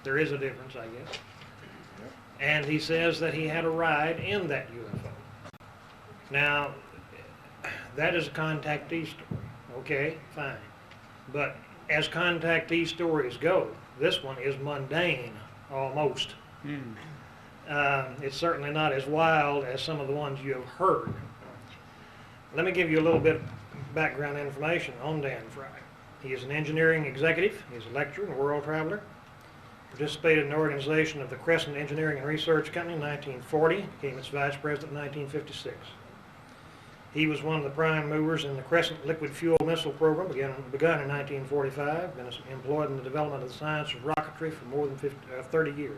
There is a difference, I guess. And he says that he had a ride in that UFO. Now, that is a contactee story. Okay, fine. But as contactee stories go, this one is mundane, almost. It's certainly not as wild as some of the ones you have heard. Let me give you a little bit of background information on Dan Fry. He is an engineering executive. He's a lecturer and a world traveler. Participated in the organization of the Crescent Engineering and Research Company in 1940, became its vice president in 1956. He was one of the prime movers in the Crescent liquid fuel missile program, begun in 1945, been employed in the development of the science of rocketry for more than 30 years.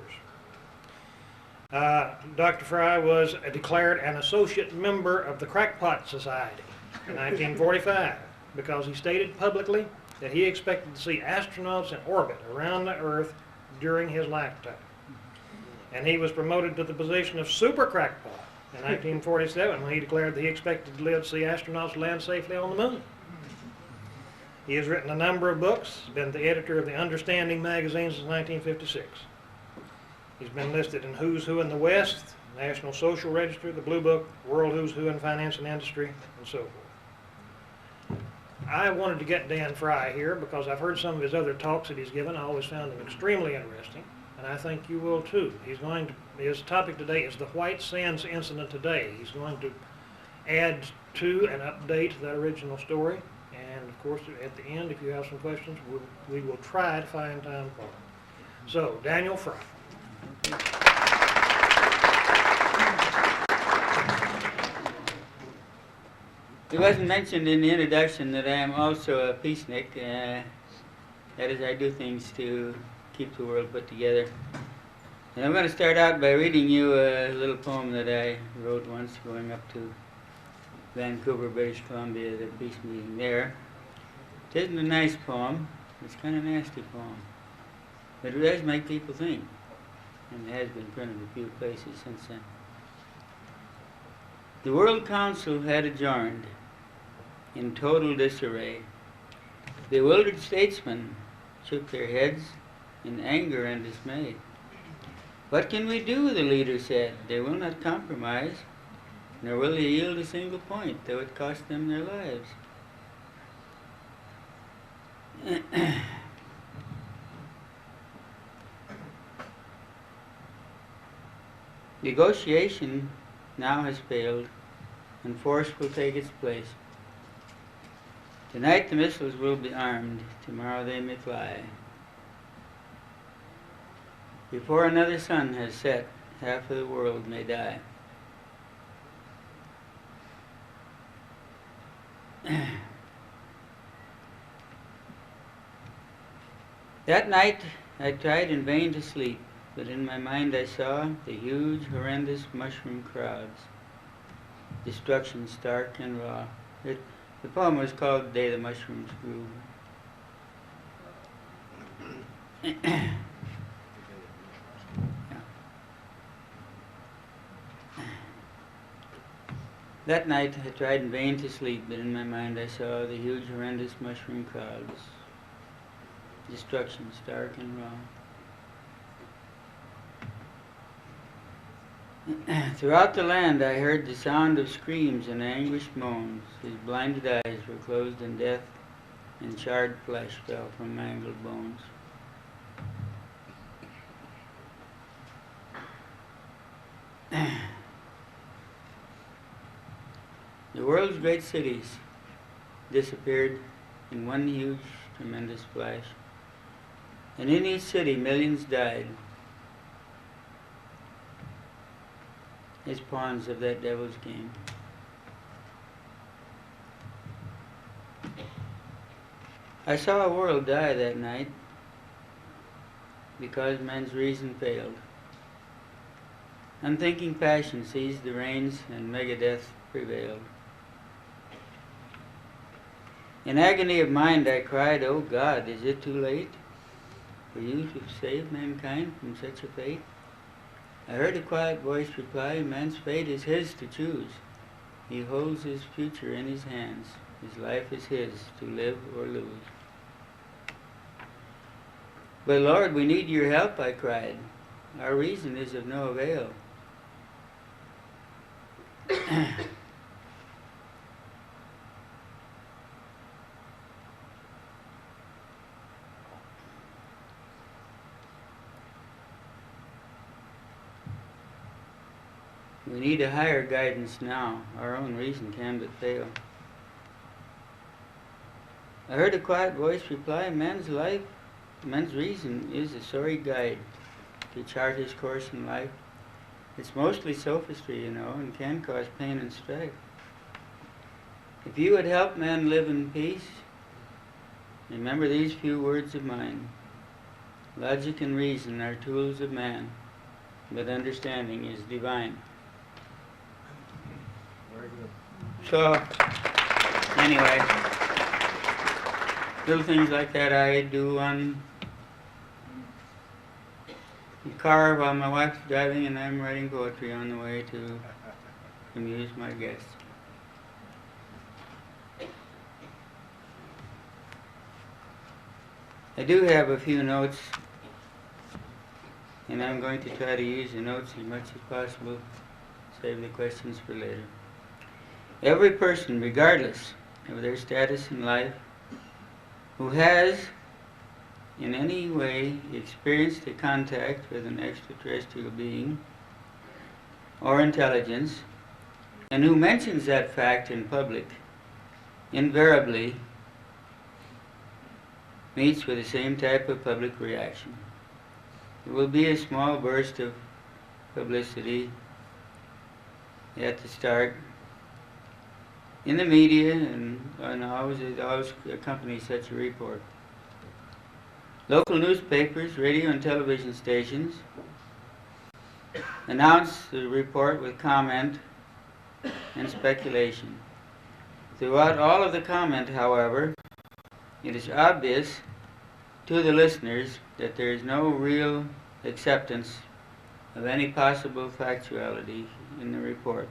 Dr. Fry was declared an associate member of the Crackpot Society in 1945 because he stated publicly that he expected to see astronauts in orbit around the Earth during his lifetime. And he was promoted to the position of super crackpot in 1947 when he declared that he expected to live to see astronauts land safely on the moon. He has written a number of books, been the editor of the Understanding magazine since 1956. He's been listed in Who's Who in the West, National Social Register, the Blue Book, World Who's Who in Finance and Industry, and so forth. I wanted to get Dan Fry here because I've heard some of his other talks that he's given. I always found them extremely interesting, and I think you will too. His topic today is the White Sands incident today. He's going to add to and update that original story, and of course at the end, if you have some questions, we will try to find time for them. So, Daniel Fry. It wasn't mentioned in the introduction that I am also a peacenik. That is, I do things to keep the world put together. And I'm going to start out by reading you a little poem that I wrote once going up to Vancouver, British Columbia, the peace meeting there. It isn't a nice poem. It's kind of a nasty poem. But it does make people think. And it has been printed a few places since then. The World Council had adjourned in total disarray. Bewildered statesmen shook their heads in anger and dismay. What can we do, the leader said. They will not compromise, nor will they yield a single point, though it cost them their lives. Negotiation now has failed, and force will take its place. Tonight the missiles will be armed, tomorrow they may fly. Before another sun has set, half of the world may die. That night I tried in vain to sleep, but in my mind I saw the huge, horrendous mushroom crowds. Destruction stark and raw. The poem was called The Day the Mushrooms Grew. That night I tried in vain to sleep, but in my mind I saw the huge, horrendous mushroom crowds. Destruction stark and raw. Throughout the land I heard the sound of screams and anguished moans. His blinded eyes were closed in death, and charred flesh fell from mangled bones. The world's great cities disappeared in one huge, tremendous flash. And in each city millions died as pawns of that devil's game. I saw a world die that night because men's reason failed. Unthinking passion seized the reins and megadeath prevailed. In agony of mind I cried, "Oh God, is it too late for you to save mankind from such a fate?" I heard a quiet voice reply, "Man's fate is his to choose. He holds his future in his hands. His life is his to live or lose." "But Lord, we need your help," I cried. "Our reason is of no avail." We need a higher guidance now. Our own reason can but fail. I heard a quiet voice reply, "Man's life, man's reason is a sorry guide to chart his course in life. It's mostly sophistry, and can cause pain and strife. If you would help man live in peace, remember these few words of mine. Logic and reason are tools of man, but understanding is divine." Very good. So, anyway, little things like that I do on the car while my wife's driving and I'm writing poetry on the way to amuse my guests. I do have a few notes, and I'm going to try to use the notes as much as possible, save the questions for later. Every person, regardless of their status in life, who has in any way experienced a contact with an extraterrestrial being or intelligence, and who mentions that fact in public, invariably meets with the same type of public reaction. It will be a small burst of publicity at the start, in the media, and it always accompanies such a report. Local newspapers, radio and television stations announce the report with comment and speculation. Throughout all of the comment, however, it is obvious to the listeners that there is no real acceptance of any possible factuality in the report.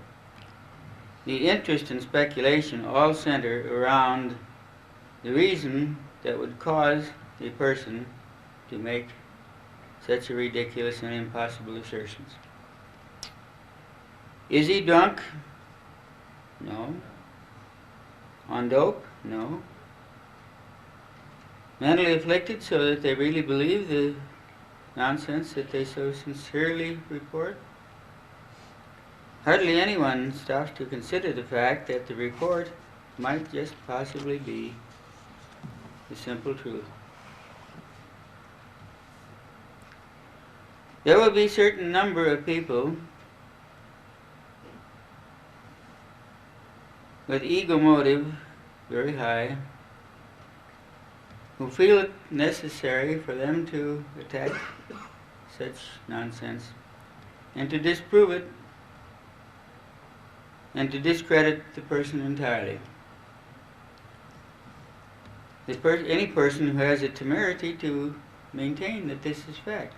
The interest and speculation all center around the reason that would cause a person to make such a ridiculous and impossible assertions. Is he drunk? No. On dope? No. Mentally afflicted so that they really believe the nonsense that they so sincerely report? Hardly anyone stops to consider the fact that the report might just possibly be the simple truth. There will be a certain number of people with ego motive very high who feel it necessary for them to attack such nonsense and to disprove it and to discredit the person entirely. Any person who has the temerity to maintain that this is fact.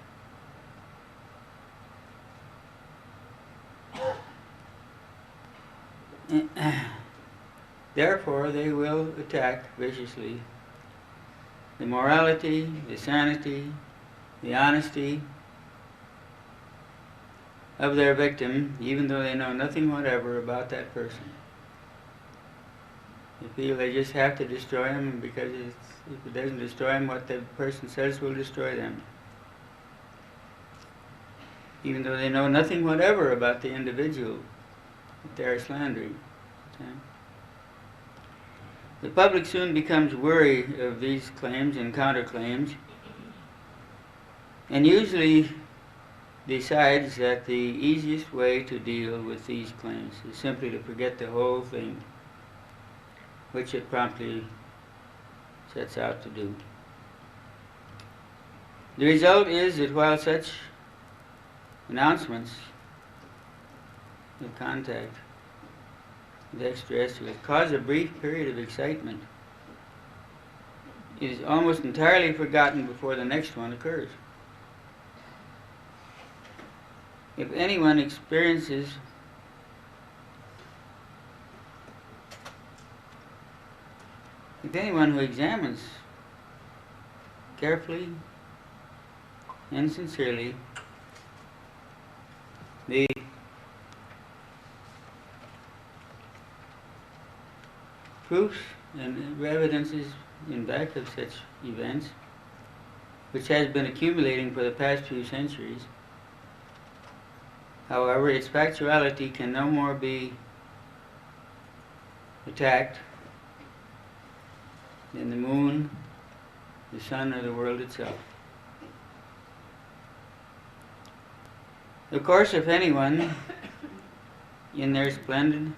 Therefore, they will attack viciously the morality, the sanity, the honesty of their victim, even though they know nothing whatever about that person. They feel they just have to destroy him because if it doesn't destroy him, what the person says will destroy them. Even though they know nothing whatever about the individual that they are slandering. Okay? The public soon becomes wary of these claims and counterclaims, and usually decides that the easiest way to deal with these claims is simply to forget the whole thing, which it promptly sets out to do. The result is that while such announcements of contact with extraterrestrials cause a brief period of excitement, it is almost entirely forgotten before the next one occurs. If anyone who examines carefully and sincerely the proofs and evidences in back of such events, which has been accumulating for the past few centuries. However, its factuality can no more be attacked than the moon, the sun, or the world itself. Of course, if anyone in their splendid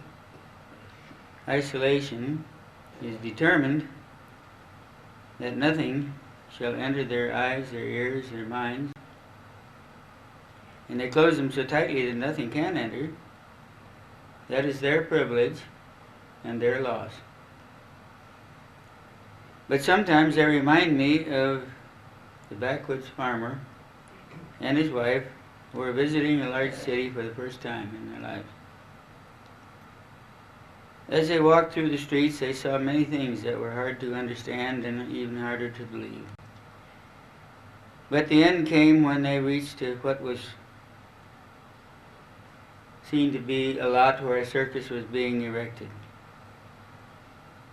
isolation is determined that nothing shall enter their eyes, their ears, their minds, and they close them so tightly that nothing can enter, that is their privilege and their loss. But sometimes they remind me of the backwoods farmer and his wife who were visiting a large city for the first time in their lives. As they walked through the streets, they saw many things that were hard to understand and even harder to believe. But the end came when they reached what was seen to be a lot where a circus was being erected.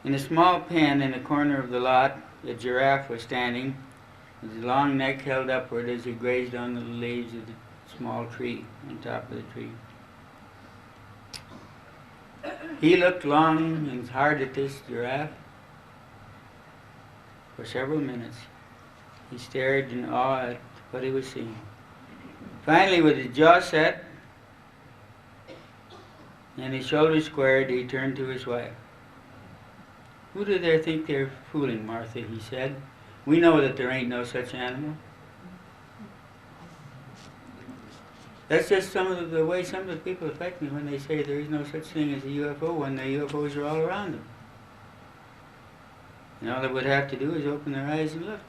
In a small pen in the corner of the lot, a giraffe was standing, with his long neck held upward as he grazed on the leaves of the small tree on top of the tree. He looked long and hard at this giraffe for several minutes. He stared in awe at what he was seeing. Finally, with his jaw set and his shoulders squared, he turned to his wife. "Who do they think they're fooling, Martha?" he said. "We know that there ain't no such animal." That's just some of the way some of the people affect me when they say there is no such thing as a UFO when the UFOs are all around them. And all they would have to do is open their eyes and look.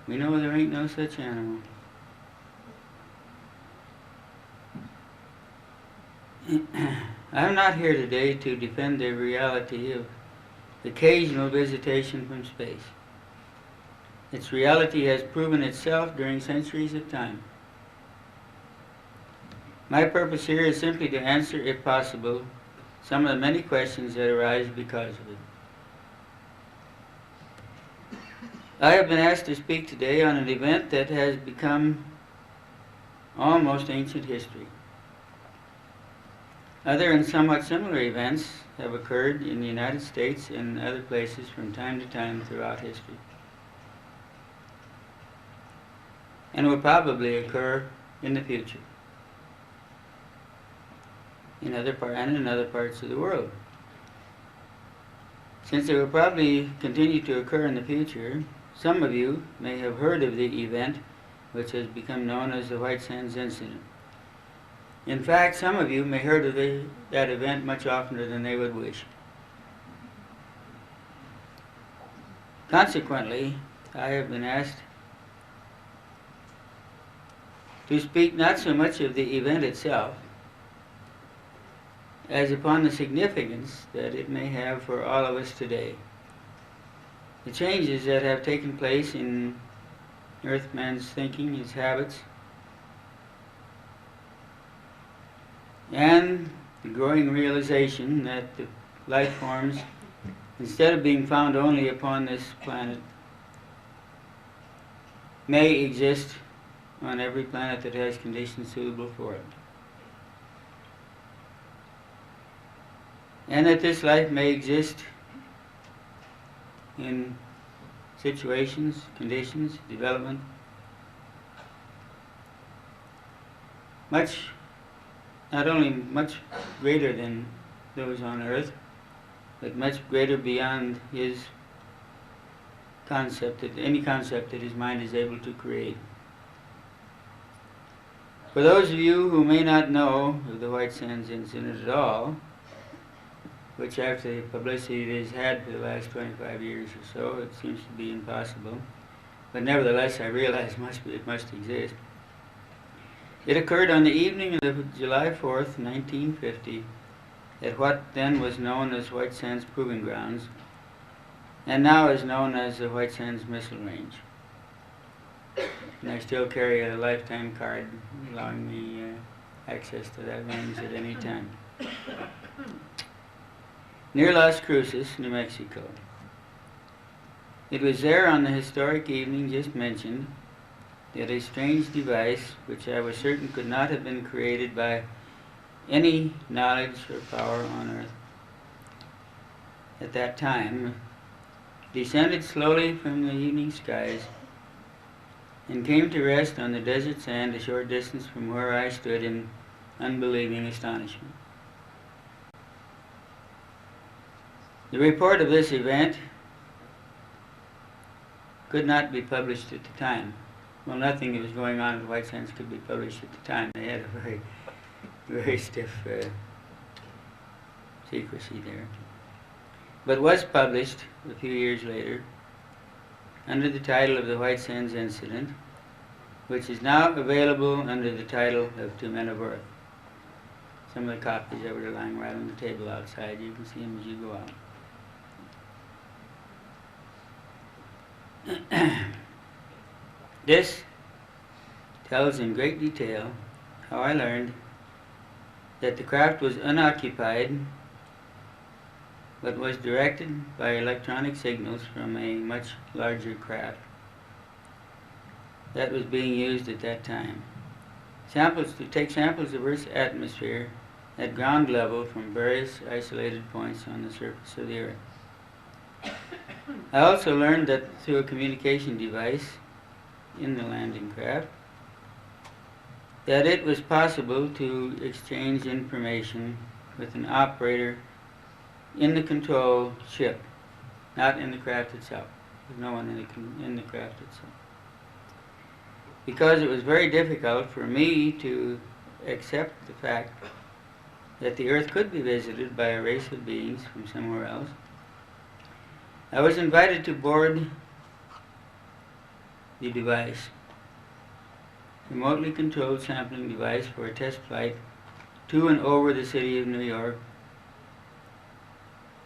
We know there ain't no such animal. I'm not here today to defend the reality of occasional visitation from space. Its reality has proven itself during centuries of time. My purpose here is simply to answer, if possible, some of the many questions that arise because of it. I have been asked to speak today on an event that has become almost ancient history. Other and somewhat similar events have occurred in the United States and other places from time to time throughout history, and will probably occur in the future in other parts of the world. Since they will probably continue to occur in the future, some of you may have heard of the event which has become known as the White Sands Incident. In fact, some of you may have heard of that event much oftener than they would wish. Consequently, I have been asked to speak not so much of the event itself as upon the significance that it may have for all of us today. The changes that have taken place in Earthman's thinking, his habits, and the growing realization that the life forms, instead of being found only upon this planet, may exist on every planet that has conditions suitable for it. And that this life may exist in situations, conditions, development, not only much greater than those on Earth, but much greater beyond his concept, any concept that his mind is able to create. For those of you who may not know of the White Sands Incident at all, which after the publicity it has had for the last 25 years or so, it seems to be impossible, but nevertheless I realize it must exist. It occurred on the evening of July 4th, 1950, at what then was known as White Sands Proving Grounds, and now is known as the White Sands Missile Range. And I still carry a lifetime card allowing me access to that range at any time. Near Las Cruces, New Mexico. It was there on the historic evening just mentioned that a strange device, which I was certain could not have been created by any knowledge or power on earth at that time, descended slowly from the evening skies and came to rest on the desert sand a short distance from where I stood in unbelieving astonishment. The report of this event could not be published at the time. Well, nothing that was going on at White Sands could be published at the time. They had a very stiff secrecy there. But was published a few years later under the title of the White Sands Incident, which is now available under the title of To Men of Earth. Some of the copies that were lying right on the table outside, you can see them as you go out. This tells in great detail how I learned that the craft was unoccupied but was directed by electronic signals from a much larger craft that was being used at that time. To take samples of Earth's atmosphere at ground level from various isolated points on the surface of the Earth. I also learned that through a communication device in the landing craft, that it was possible to exchange information with an operator in the control ship, not in the craft itself. There's no one in the craft itself. Because it was very difficult for me to accept the fact that the Earth could be visited by a race of beings from somewhere else, I was invited to board the device, remotely controlled sampling device, for a test flight to and over the city of New York,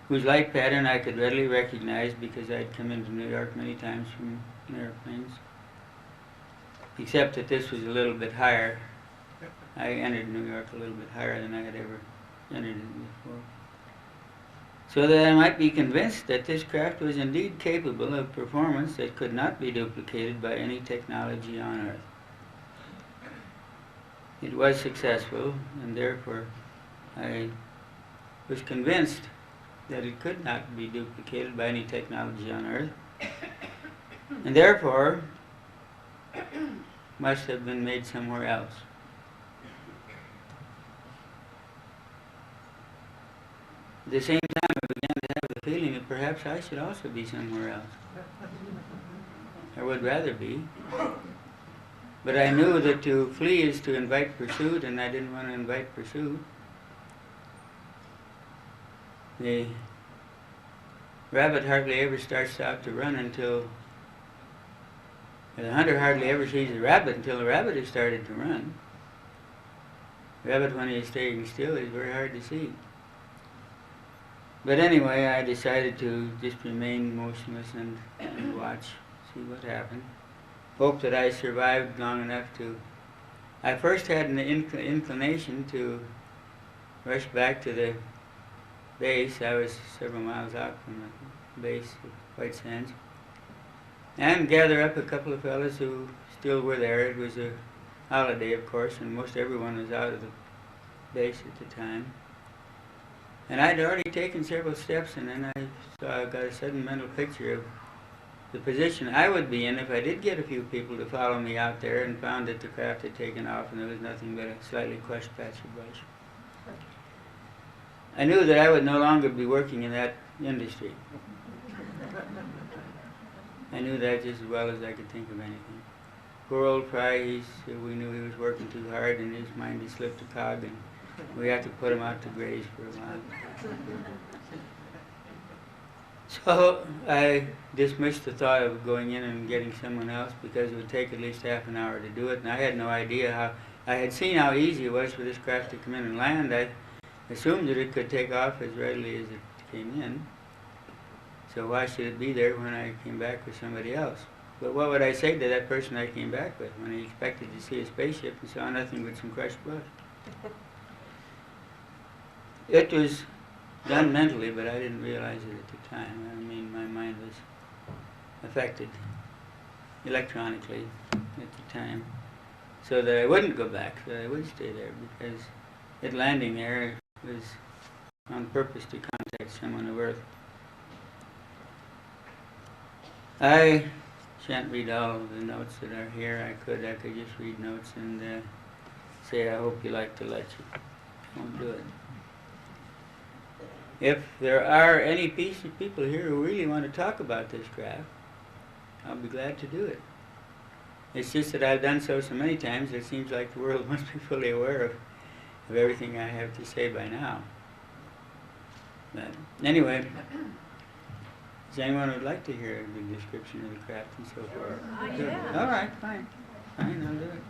whose light pattern I could readily recognize because I'd come into New York many times from airplanes, except that this was a little bit higher. I entered New York a little bit higher than I had ever entered it before, so that I might be convinced that this craft was indeed capable of performance that could not be duplicated by any technology on Earth. It was successful, and therefore I was convinced that it could not be duplicated by any technology on Earth, and therefore must have been made somewhere else. At the same time, I began to have the feeling that perhaps I should also be somewhere else. I would rather be. But I knew that to flee is to invite pursuit, and I didn't want to invite pursuit. The rabbit hardly ever starts out to run until... The hunter hardly ever sees a rabbit until the rabbit has started to run. The rabbit, when he's staying still, is very hard to see. But anyway, I decided to just remain motionless and watch, see what happened. Hope that I survived long enough to... I first had an inclination to rush back to the base. I was several miles out from the base of White Sands, and gather up a couple of fellows who still were there. It was a holiday, of course, and most everyone was out of the base at the time. And I'd already taken several steps, and then I got a sudden mental picture of the position I would be in if I did get a few people to follow me out there and found that the craft had taken off and there was nothing but a slightly crushed patch of brush. I knew that I would no longer be working in that industry. I knew that just as well as I could think of anything. Poor old Fry, we knew he was working too hard, and in his mind he slipped a cog, and we had to put him out to graze for a while. So I dismissed the thought of going in and getting someone else because it would take at least half an hour to do it, and I had no idea how... I had seen how easy it was for this craft to come in and land. I assumed that it could take off as readily as it came in. So why should it be there when I came back with somebody else? But what would I say to that person I came back with when he expected to see a spaceship and saw nothing but some crushed bush? It was done mentally, but I didn't realize it at the time. I mean, my mind was affected electronically at the time, so that I wouldn't go back, so that I would stay there, because it landing there was on purpose to contact someone of Earth. I shan't read all of the notes that are here. I could just read notes and say, I hope you like the lecture. I won't do it. If there are any people here who really want to talk about this craft, I'll be glad to do it. It's just that I've done so many times, it seems like the world must be fully aware of everything I have to say by now. But anyway, does anyone would like to hear the description of the craft and so forth? Yeah. All right, fine. Fine, I'll do it.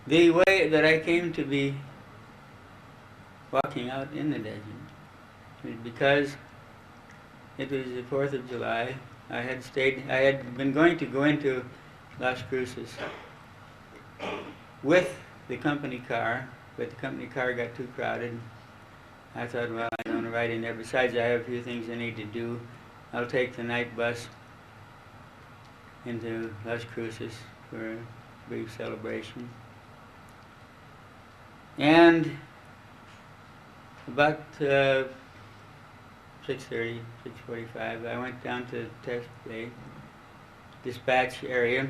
The way that I came to be walking out in the desert was because it was the 4th of July. I had been going to go into Las Cruces with the company car, but the company car got too crowded. I thought, well, I don't want to ride in there. Besides, I have a few things I need to do. I'll take the night bus into Las Cruces for a brief celebration. And about 6:30, 6:45, I went down to the test bay, dispatch area,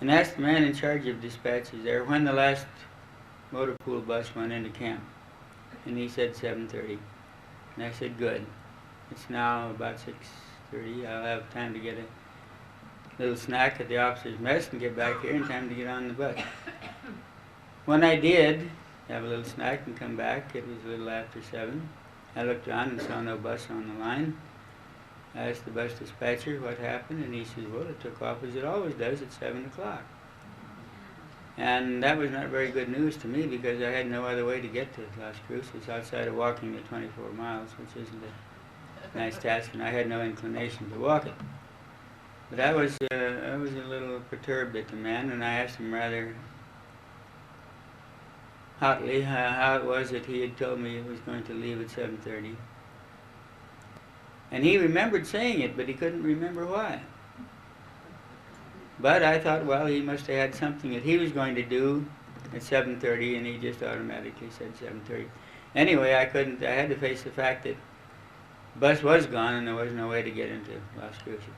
and asked the man in charge of dispatches there when the last motor pool bus went into camp. And he said 7:30. And I said, good. It's now about 6:30. I'll have time to get a little snack at the officer's mess and get back here in time to get on the bus. When I did have a little snack and come back, it was a little after 7. I looked around and saw no bus on the line. I asked the bus dispatcher what happened, and he said, well, it took off as it always does at 7 o'clock. And that was not very good news to me, because I had no other way to get to Las Cruces outside of walking the 24 miles, which isn't a nice task, and I had no inclination to walk it. But I was a little perturbed at the man, and I asked him rather hotly how it was that he had told me it was going to leave at 7:30. And he remembered saying it, but he couldn't remember why. But I thought, well, he must have had something that he was going to do at 7:30, and he just automatically said 7:30. Anyway, I had to face the fact that the bus was gone and there was no way to get into Las Cruces.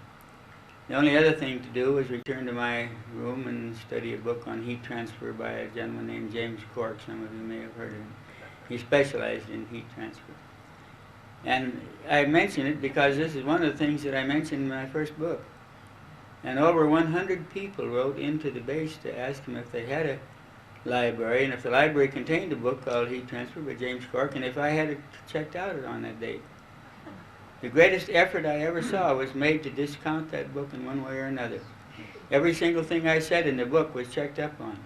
The only other thing to do was return to my room and study a book on heat transfer by a gentleman named James Cork. Some of you may have heard of him. He specialized in heat transfer. And I mention it because this is one of the things that I mentioned in my first book. And over 100 people wrote into the base to ask him if they had a library, and if the library contained a book called Heat Transfer by James Cork, and if I had it checked out on that date. The greatest effort I ever saw was made to discount that book in one way or another. Every single thing I said in the book was checked up on.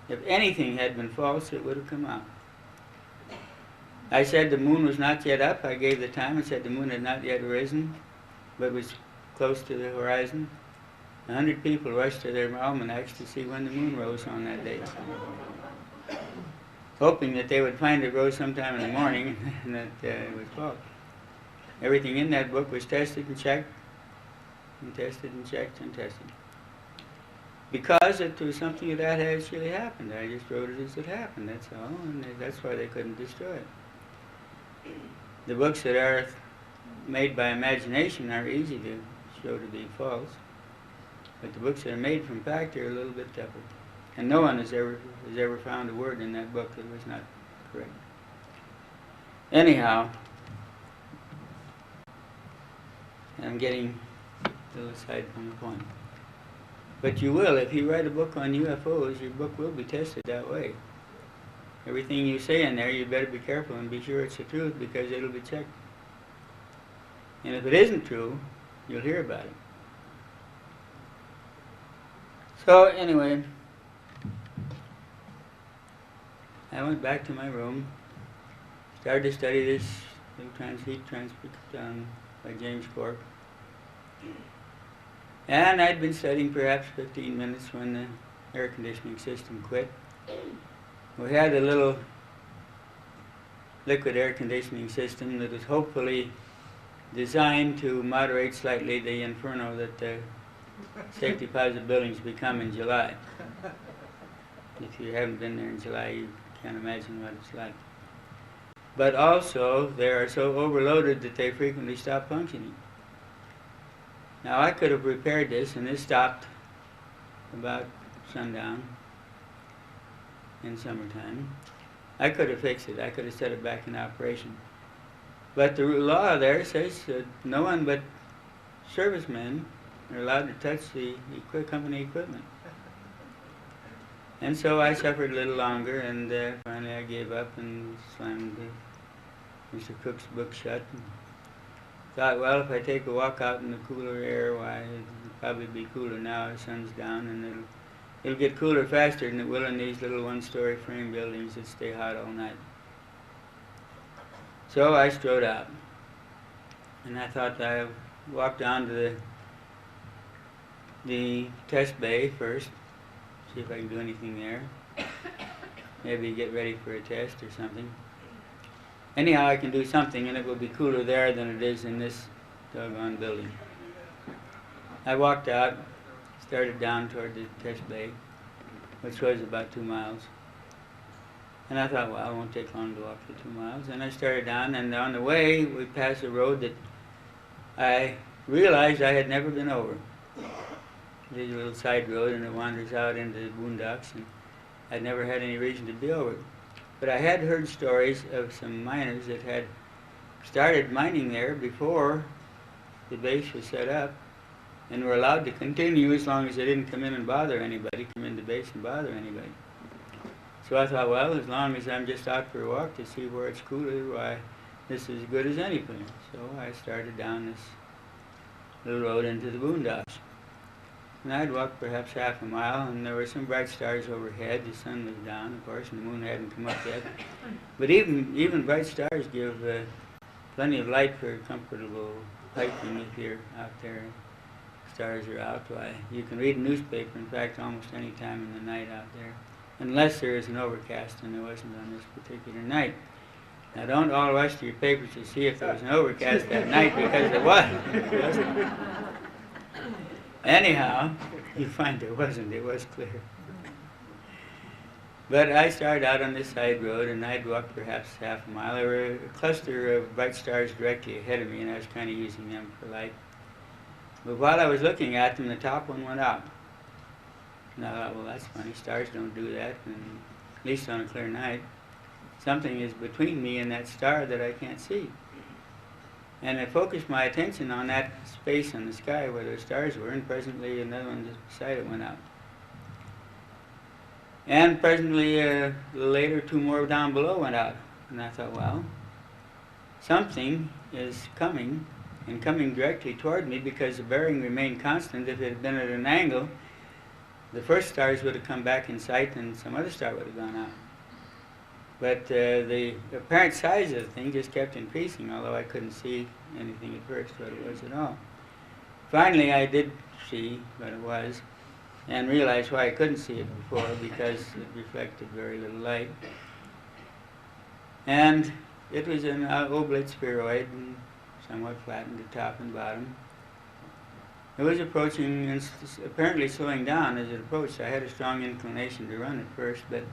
If anything had been false, it would have come out. I said the moon was not yet up. I gave the time and said the moon had not yet risen, but was close to the horizon. 100 people rushed to their almanacs to see when the moon rose on that day, hoping that they would find it rose sometime in the morning and that it was false. Everything in that book was tested and checked, and tested and checked and tested. Because it was something that had actually happened. I just wrote it as it happened, that's all, and that's why they couldn't destroy it. The books that are made by imagination are easy to show to be false, but the books that are made from fact are a little bit tougher. And no one has ever found a word in that book that was not correct. Anyhow, I'm getting a little aside from the point. But you will, if you write a book on UFOs, your book will be tested that way. Everything you say in there, you better be careful and be sure it's the truth, because it'll be checked. And if it isn't true, you'll hear about it. So anyway, I went back to my room, started to study this heat transfer by James Cork. And I'd been studying perhaps 15 minutes when the air conditioning system quit. We had a little liquid air conditioning system that was hopefully designed to moderate slightly the inferno that the safe deposit buildings become in July. If you haven't been there in July, you can't imagine what it's like. But also, they are so overloaded that they frequently stop functioning. Now, I could have repaired this, and this stopped about sundown in summertime. I could have fixed it. I could have set it back in operation. But the law there says that no one but servicemen are allowed to touch the company equipment. And so I suffered a little longer, and finally I gave up and slammed Mr. Cook's book shut. And thought, well, if I take a walk out in the cooler air, why, it'll probably be cooler now. The sun's down, and it'll get cooler faster than it will in these little one-story frame buildings that stay hot all night. So I strode out, and I thought I'd walk down to the test bay first, see if I can do anything there. Maybe get ready for a test or something. Anyhow, I can do something, and it will be cooler there than it is in this doggone building. I walked out, started down toward the test bay, which was about 2 miles. And I thought, well, it won't take long to walk the 2 miles. And I started down, and on the way, we passed a road that I realized I had never been over. There's a little side road, and it wanders out into the boondocks, and I'd never had any reason to be over it. But I had heard stories of some miners that had started mining there before the base was set up, and were allowed to continue as long as they didn't come in and bother anybody, come into base and bother anybody. So I thought, well, as long as I'm just out for a walk to see where it's cooler, why, this is as good as any place. So I started down this little road into the boondocks. And I'd walked perhaps half a mile, and there were some bright stars overhead. The sun was down, of course, and the moon hadn't come up yet. But even bright stars give plenty of light for comfortable hiking if you're out there. Stars are out. Why, you can read a newspaper, in fact, almost any time in the night out there, unless there is an overcast, and there wasn't on this particular night. Now, don't all rush to your papers to see if there was an overcast that night, because there wasn't. Anyhow, you find there wasn't. It was clear. But I started out on this side road, and I'd walked perhaps half a mile. There were a cluster of bright stars directly ahead of me, and I was kind of using them for light. But while I was looking at them, the top one went out. And I thought, well, that's funny. Stars don't do that, and at least on a clear night. Something is between me and that star that I can't see. And I focused my attention on that space in the sky where the stars were, and presently another one just beside it went out. And presently, a little later, 2 more down below went out. And I thought, well, something is coming, and coming directly toward me, because the bearing remained constant. If it had been at an angle, the first stars would have come back in sight, and some other star would have gone out. But the apparent size of the thing just kept increasing, although I couldn't see anything at first, what it was at all. Finally, I did see what it was, and realized why I couldn't see it before, because it reflected very little light. And it was an oblate spheroid, and somewhat flattened at top and bottom. It was approaching, and apparently slowing down as it approached. I had a strong inclination to run at first, but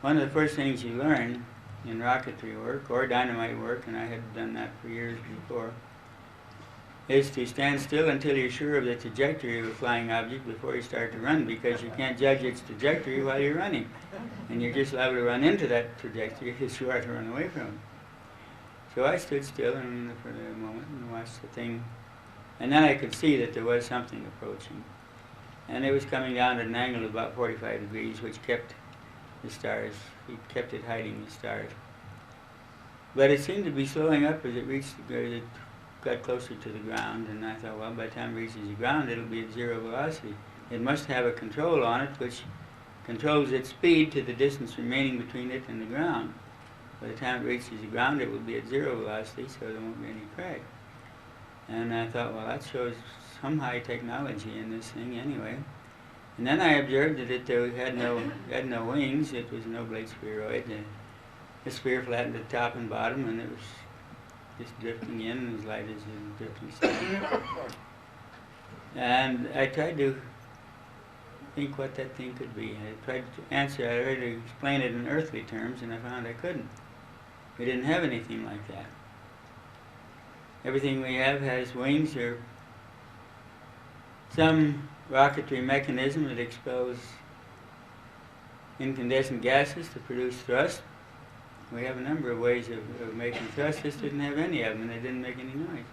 one of the first things you learn in rocketry work, or dynamite work, and I had done that for years before, is to stand still until you're sure of the trajectory of a flying object before you start to run, because you can't judge its trajectory while you're running. And you're just liable to run into that trajectory as you are to run away from it. So I stood still and for a moment and watched the thing. And then I could see that there was something approaching. And it was coming down at an angle of about 45 degrees, which kept the stars, it kept it hiding the stars. But it seemed to be slowing up as it reached it got closer to the ground, and I thought, well, by the time it reaches the ground, it'll be at 0 velocity. It must have a control on it which controls its speed to the distance remaining between it and the ground. By the time it reaches the ground, it will be at 0 velocity, so there won't be any crack. And I thought, well, that some high technology in this thing anyway. And then I observed that it had no wings. It was no blade spheroid. The sphere flattened at top and bottom, and it was just drifting in as light as a drifting star. And I tried to think what that thing could be. I tried to answer, I tried to explain it in earthly terms, and I found I couldn't. We didn't have anything like that. Everything we have has wings or some rocketry mechanism that expels incandescent gases to produce thrust. We have a number of ways of making thrust. This didn't have any of them, and they didn't make any noise.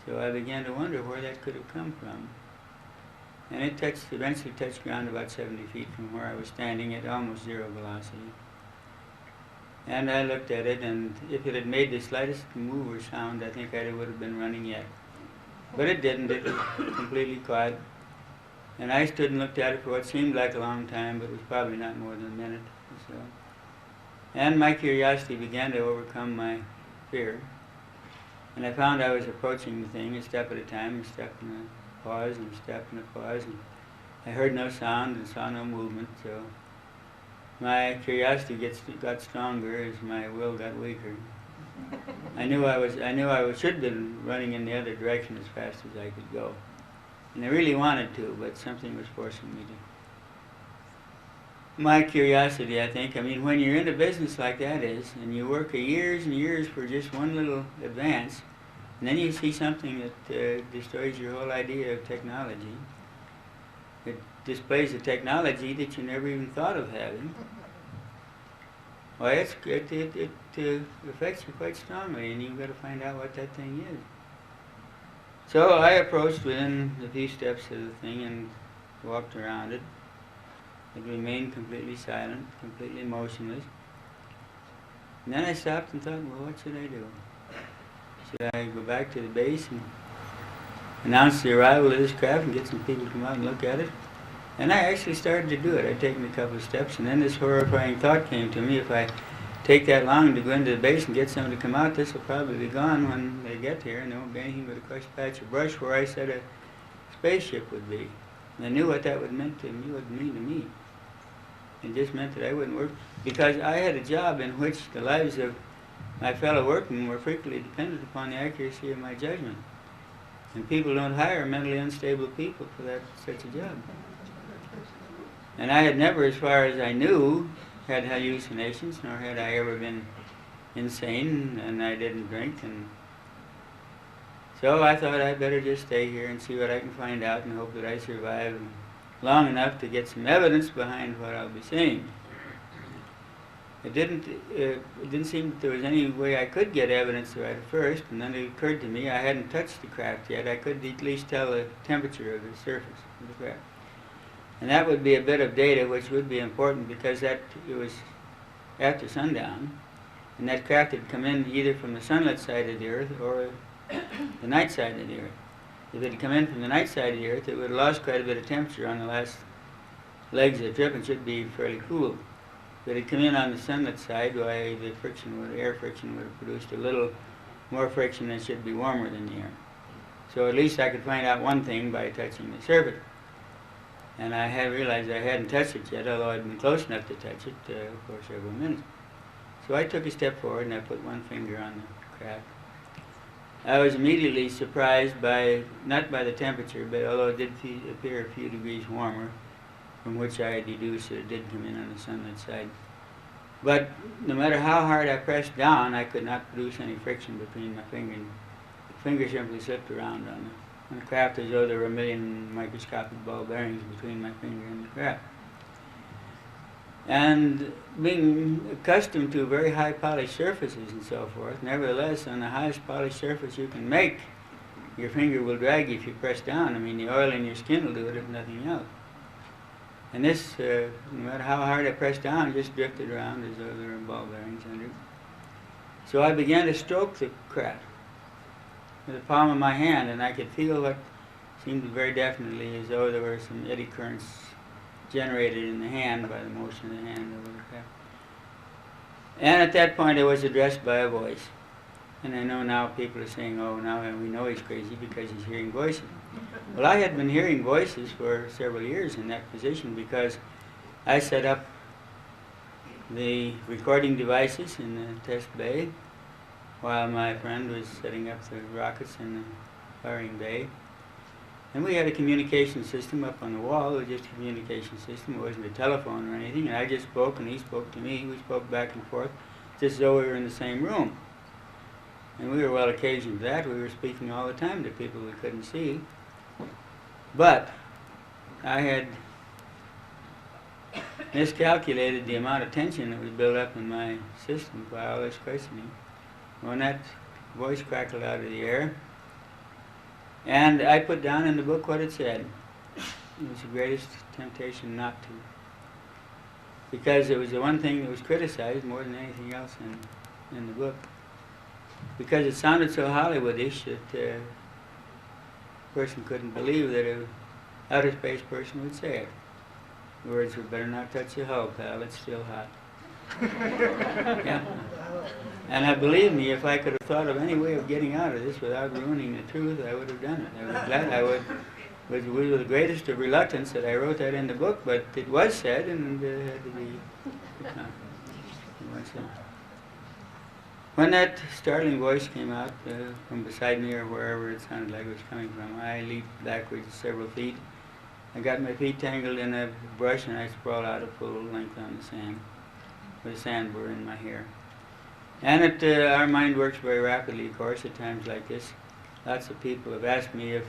So I began to wonder where that could have come from. And it eventually touched ground about 70 feet from where I was standing at almost zero velocity. And I looked at it, and if it had made the slightest move or sound, I think I would have been running yet. But it didn't. It was completely quiet. And I stood and looked at it for what seemed like a long time, but it was probably not more than a minute or so. And my curiosity began to overcome my fear. And I found I was approaching the thing a step at a time, a step and a pause, and a step and a pause. And I heard no sound and saw no movement, so my curiosity got stronger as my will got weaker. I knew I should have been running in the other direction as fast as I could go. And I really wanted to, but something was forcing me to. My curiosity, I think, when you're in a business like that is, and you work years and years for just one little advance, and then you see something that destroys your whole idea of technology. It displays a technology that you never even thought of having. Well, it affects you quite strongly, and you've got to find out what that thing is. So I approached within a few steps of the thing and walked around it. It remained completely silent, completely motionless. And then I stopped and thought, well, what should I do? Should I go back to the base and announce the arrival of this craft and get some people to come out and look at it? And I actually started to do it. I'd taken a couple of steps, and then this horrifying thought came to me: if I take that long to go into the base and get someone to come out, this will probably be gone when they get here, and there won't be anything but a crushed patch of brush where I said a spaceship would be. And I knew what that would mean to me. It just meant that I wouldn't work, because I had a job in which the lives of my fellow workmen were frequently dependent upon the accuracy of my judgment. And people don't hire mentally unstable people for such a job. And I had never, as far as I knew, had hallucinations, nor had I ever been insane, and I didn't drink. And so I thought I'd better just stay here and see what I can find out and hope that I survive long enough to get some evidence behind what I'll be saying. It didn't seem that there was any way I could get evidence right at first, and then it occurred to me I hadn't touched the craft yet. I could at least tell the temperature of the surface of the craft. And that would be a bit of data which would be important, because it was after sundown, and that craft had come in either from the sunlit side of the Earth or the night side of the Earth. If it had come in from the night side of the Earth, it would have lost quite a bit of temperature on the last legs of the trip and should be fairly cool. If it had come in on the sunlit side, why the air friction would have produced a little more friction and should be warmer than the air. So at least I could find out one thing by touching the surface. And I had realized I hadn't touched it yet, although I'd been close enough to touch it for several minutes. So I took a step forward and I put one finger on the craft. I was immediately surprised not by the temperature, but although it did appear a few degrees warmer, from which I deduced that it did come in on the sunlit side. But no matter how hard I pressed down, I could not produce any friction between my finger, and the finger simply slipped around on the craft as though there were a million microscopic ball bearings between my finger and the craft. And being accustomed to very high polished surfaces and so forth, nevertheless, on the highest polished surface you can make, your finger will drag you if you press down. The oil in your skin will do it if nothing else. And this, no matter how hard I pressed down, just drifted around as though there were ball bearings under it. So I began to stroke the craft with the palm of my hand, and I could feel what seemed very definitely as though there were some eddy currents generated in the hand by the motion of the hand over the craft. And at that point I was addressed by a voice. And I know now people are saying, oh, now we know he's crazy because he's hearing voices. Well, I had been hearing voices for several years in that position because I set up the recording devices in the test bay while my friend was setting up the rockets in the firing bay. And we had a communication system up on the wall. It was just a communication system. It wasn't a telephone or anything. And I just spoke and he spoke to me. We spoke back and forth just as though we were in the same room. And we were well occasioned to that. We were speaking all the time to people we couldn't see. But I had miscalculated the amount of tension that was built up in my system by all this questioning. When that voice crackled out of the air, and I put down in the book what it said. It was the greatest temptation not to. Because it was the one thing that was criticized more than anything else in the book. Because it sounded so Hollywoodish that a person couldn't believe that an outer space person would say it. The words were, better not touch the hull, pal, it's still hot. Yeah. And believe me, if I could have thought of any way of getting out of this without ruining the truth, I would have done it. I was glad I would. It was with the greatest of reluctance that I wrote that in the book, but it was said and it had to be. It was said. When that startling voice came out from beside me or wherever it sounded like it was coming from, I leaped backwards several feet. I got my feet tangled in a brush and I sprawled out at full length on the sand. The sand were in my hair. And our mind works very rapidly, of course, at times like this. Lots of people have asked me if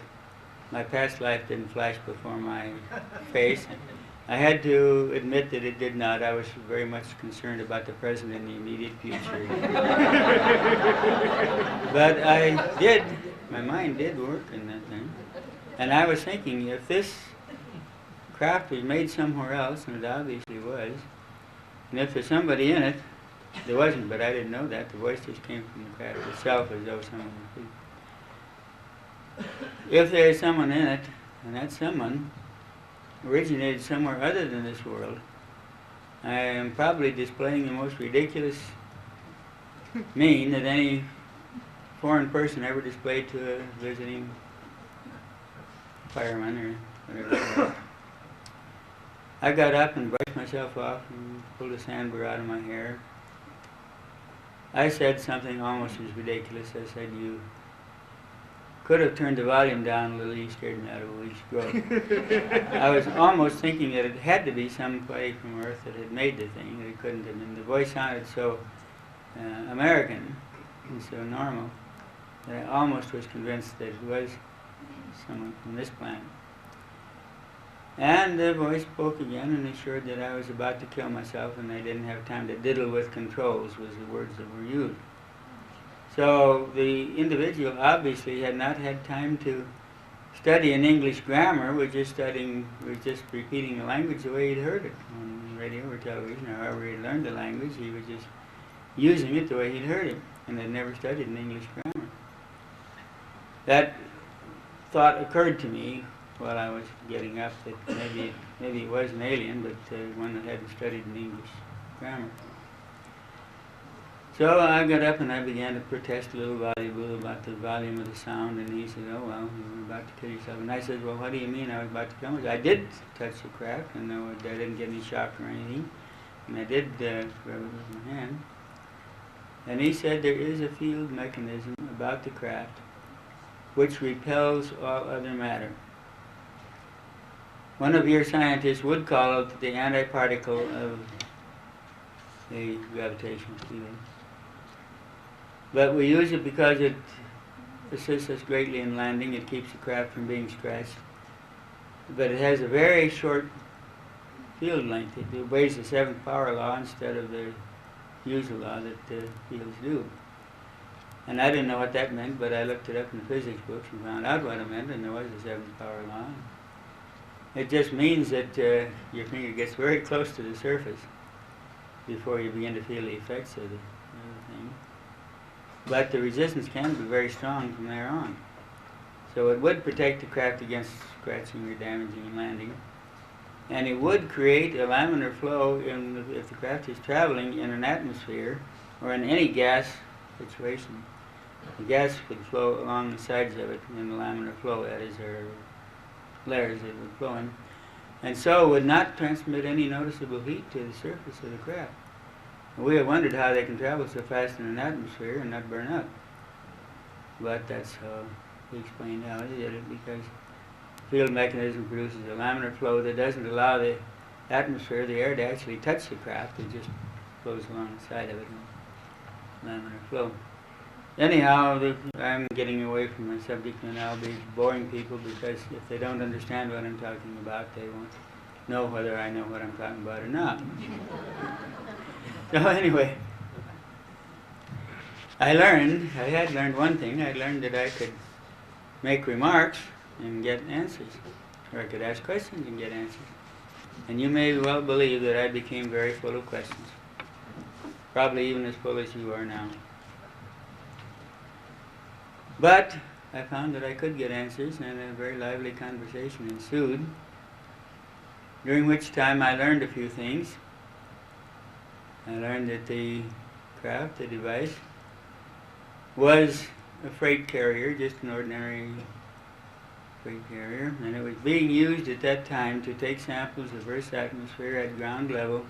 my past life didn't flash before my face. I had to admit that it did not. I was very much concerned about the present and the immediate future. But I did, my mind did work in that thing. And I was thinking, if this craft was made somewhere else, and it obviously was, and if there's somebody in it, there wasn't, but I didn't know that. The voice just came from the craft itself as though someone would be. If there's someone in it, and that someone originated somewhere other than this world, I am probably displaying the most ridiculous mien that any foreign person ever displayed to a visiting fireman or whatever. I got up and brushed myself off and pulled a sandburr out of my hair. I said something almost as ridiculous. I said, you could have turned the volume down a little. You scared me out of a week's growth. I was almost thinking that it had to be somebody from Earth that had made the thing, that it couldn't have been. The voice sounded so American and so normal that I almost was convinced that it was someone from this planet. And the voice spoke again and assured that I was about to kill myself and I didn't have time to diddle with controls, was the words that were used. So the individual obviously had not had time to study an English grammar, was just repeating the language the way he'd heard it on radio or television, or however he'd learned the language. He was just using it the way he'd heard it, and had never studied an English grammar. That thought occurred to me while I was getting up, that maybe it was an alien, but one that hadn't studied an English grammar. So I got up and I began to protest a little about the volume of the sound, and he said, oh, well, you were about to kill yourself. And I said, well, what do you mean I was about to kill myself? I did touch the craft, and I didn't get any shock or anything, and I did grab it with my hand. And he said, there is a field mechanism about the craft which repels all other matter. One of your scientists would call it the antiparticle of the gravitational field. But we use it because it assists us greatly in landing. It keeps the craft from being scratched. But it has a very short field length. It obeys the seventh power law instead of the usual law that fields do. And I didn't know what that meant, but I looked it up in the physics books and found out what it meant, and there was a seventh power law. It just means that your finger gets very close to the surface before you begin to feel the effects of the thing. But the resistance can be very strong from there on. So it would protect the craft against scratching or damaging and landing. And it would create a laminar flow if the craft is traveling in an atmosphere or in any gas situation The gas would flow along the sides of it in the laminar flow, that is, there are layers that would flow in, and so would not transmit any noticeable heat to the surface of the craft. We have wondered how they can travel so fast in an atmosphere and not burn up. But that's how we explained how they did it, because field mechanism produces a laminar flow that doesn't allow the atmosphere, the air, to actually touch the craft. It just flows along the side of it in laminar flow. Anyhow, I'm getting away from my subject, and I'll be boring people, because if they don't understand what I'm talking about, they won't know whether I know what I'm talking about or not. So anyway, I had learned one thing. I learned that I could make remarks and get answers, or I could ask questions and get answers. And you may well believe that I became very full of questions, probably even as full as you are now. But I found that I could get answers, and a very lively conversation ensued, during which time I learned a few things. I learned that the craft, the device, was a freight carrier, just an ordinary freight carrier, and it was being used at that time to take samples of Earth's atmosphere at ground level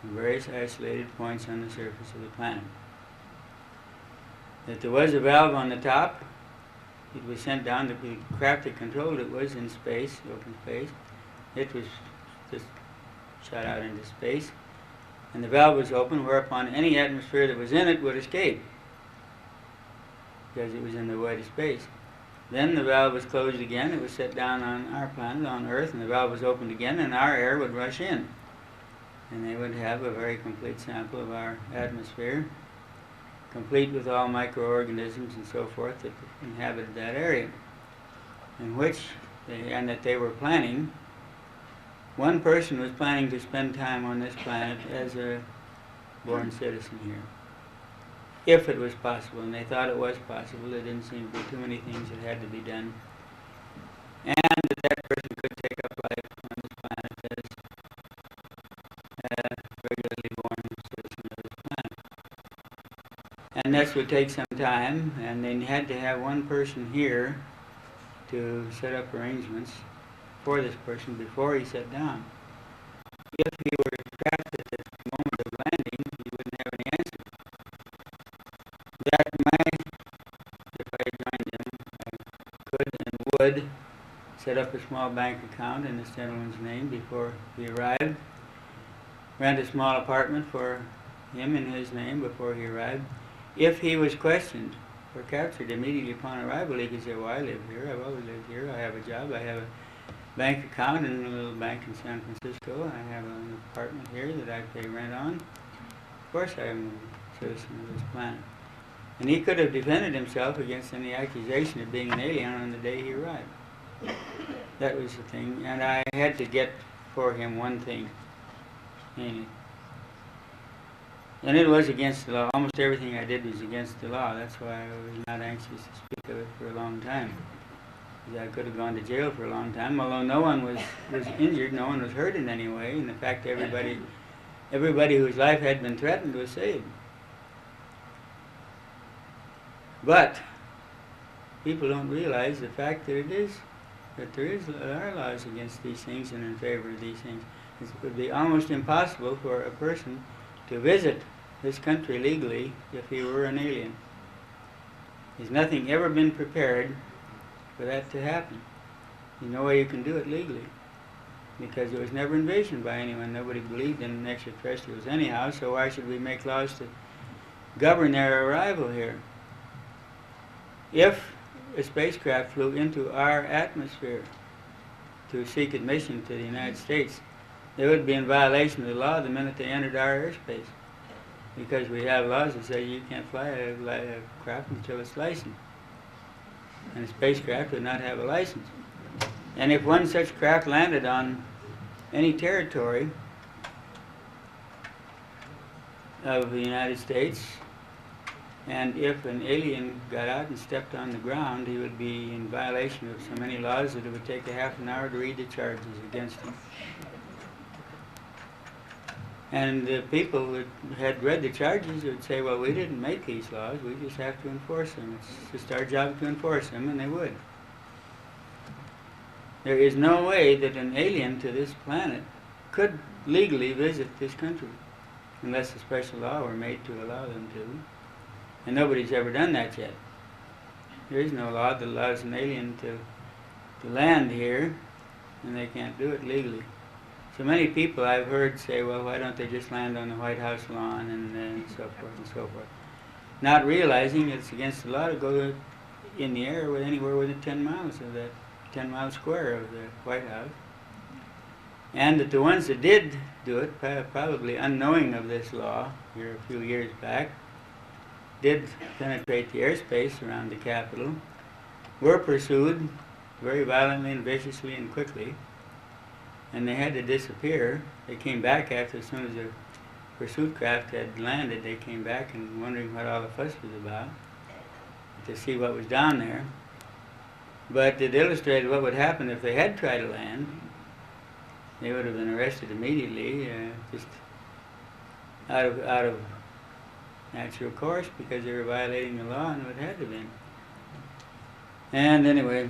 from various isolated points on the surface of the planet. That there was a valve on the top. It was sent down. The craft that controlled it was in space, open space. It was just shot out into space. And the valve was open, whereupon any atmosphere that was in it would escape, because it was in the void of space. Then the valve was closed again. It was set down on our planet, on Earth, and the valve was opened again, and our air would rush in. And they would have a very complete sample of our atmosphere, complete with all microorganisms and so forth that inhabited that area, and that they were planning. One person was planning to spend time on this planet as a born citizen here, if it was possible, and they thought it was possible. There didn't seem to be too many things that had to be done, and that person could take up life on this planet as a regularly born citizen of this planet. And this would take some time, and they had to have one person here to set up arrangements for this person before he sat down. If he were trapped at the moment of landing, he wouldn't have any answer. That might, if I joined him, I could and would set up a small bank account in this gentleman's name before he arrived, rent a small apartment for him in his name before he arrived. If he was questioned or captured immediately upon arrival, he could say, well, I live here, I've always lived here, I have a job, I have a bank account in a little bank in San Francisco, I have an apartment here that I pay rent on. Of course I am a citizen of this planet. And he could have defended himself against any accusation of being an alien on the day he arrived. That was the thing, and I had to get for him one thing, mainly. And it was against the law. Almost everything I did was against the law. That's why I was not anxious to speak of it for a long time. I could have gone to jail for a long time, although no one was injured, no one was hurt in any way. And in fact, everybody whose life had been threatened was saved. But people don't realize the fact that there are laws against these things and in favor of these things. It would be almost impossible for a person to visit this country legally if he were an alien. There's nothing ever been prepared for that to happen. There's no way you can do it legally, because it was never envisioned by anyone. Nobody believed in extraterrestrials anyhow, so why should we make laws to govern their arrival here? If a spacecraft flew into our atmosphere to seek admission to the United States, they would be in violation of the law the minute they entered our airspace, because we have laws that say you can't fly a craft until it's licensed. And a spacecraft would not have a license. And if one such craft landed on any territory of the United States, and if an alien got out and stepped on the ground, he would be in violation of so many laws that it would take a half an hour to read the charges against him. And the people that had read the charges would say, well, we didn't make these laws, we just have to enforce them. It's just our job to enforce them, and they would. There is no way that an alien to this planet could legally visit this country unless a special law were made to allow them to. And nobody's ever done that yet. There is no law that allows an alien to land here, and they can't do it legally. So many people I've heard say, well, why don't they just land on the White House lawn and so forth and so forth. Not realizing it's against the law to go in the air with anywhere within 10 miles of that 10-mile square of the White House. And that the ones that did do it, probably unknowing of this law here a few years back, did penetrate the airspace around the Capitol, were pursued very violently and viciously and quickly, and they had to disappear. They came back after, as soon as the pursuit craft had landed, they came back and wondering what all the fuss was about, to see what was down there. But it illustrated what would happen if they had tried to land. They would have been arrested immediately, just out of natural course, because they were violating the law, and it had to have been. And anyway,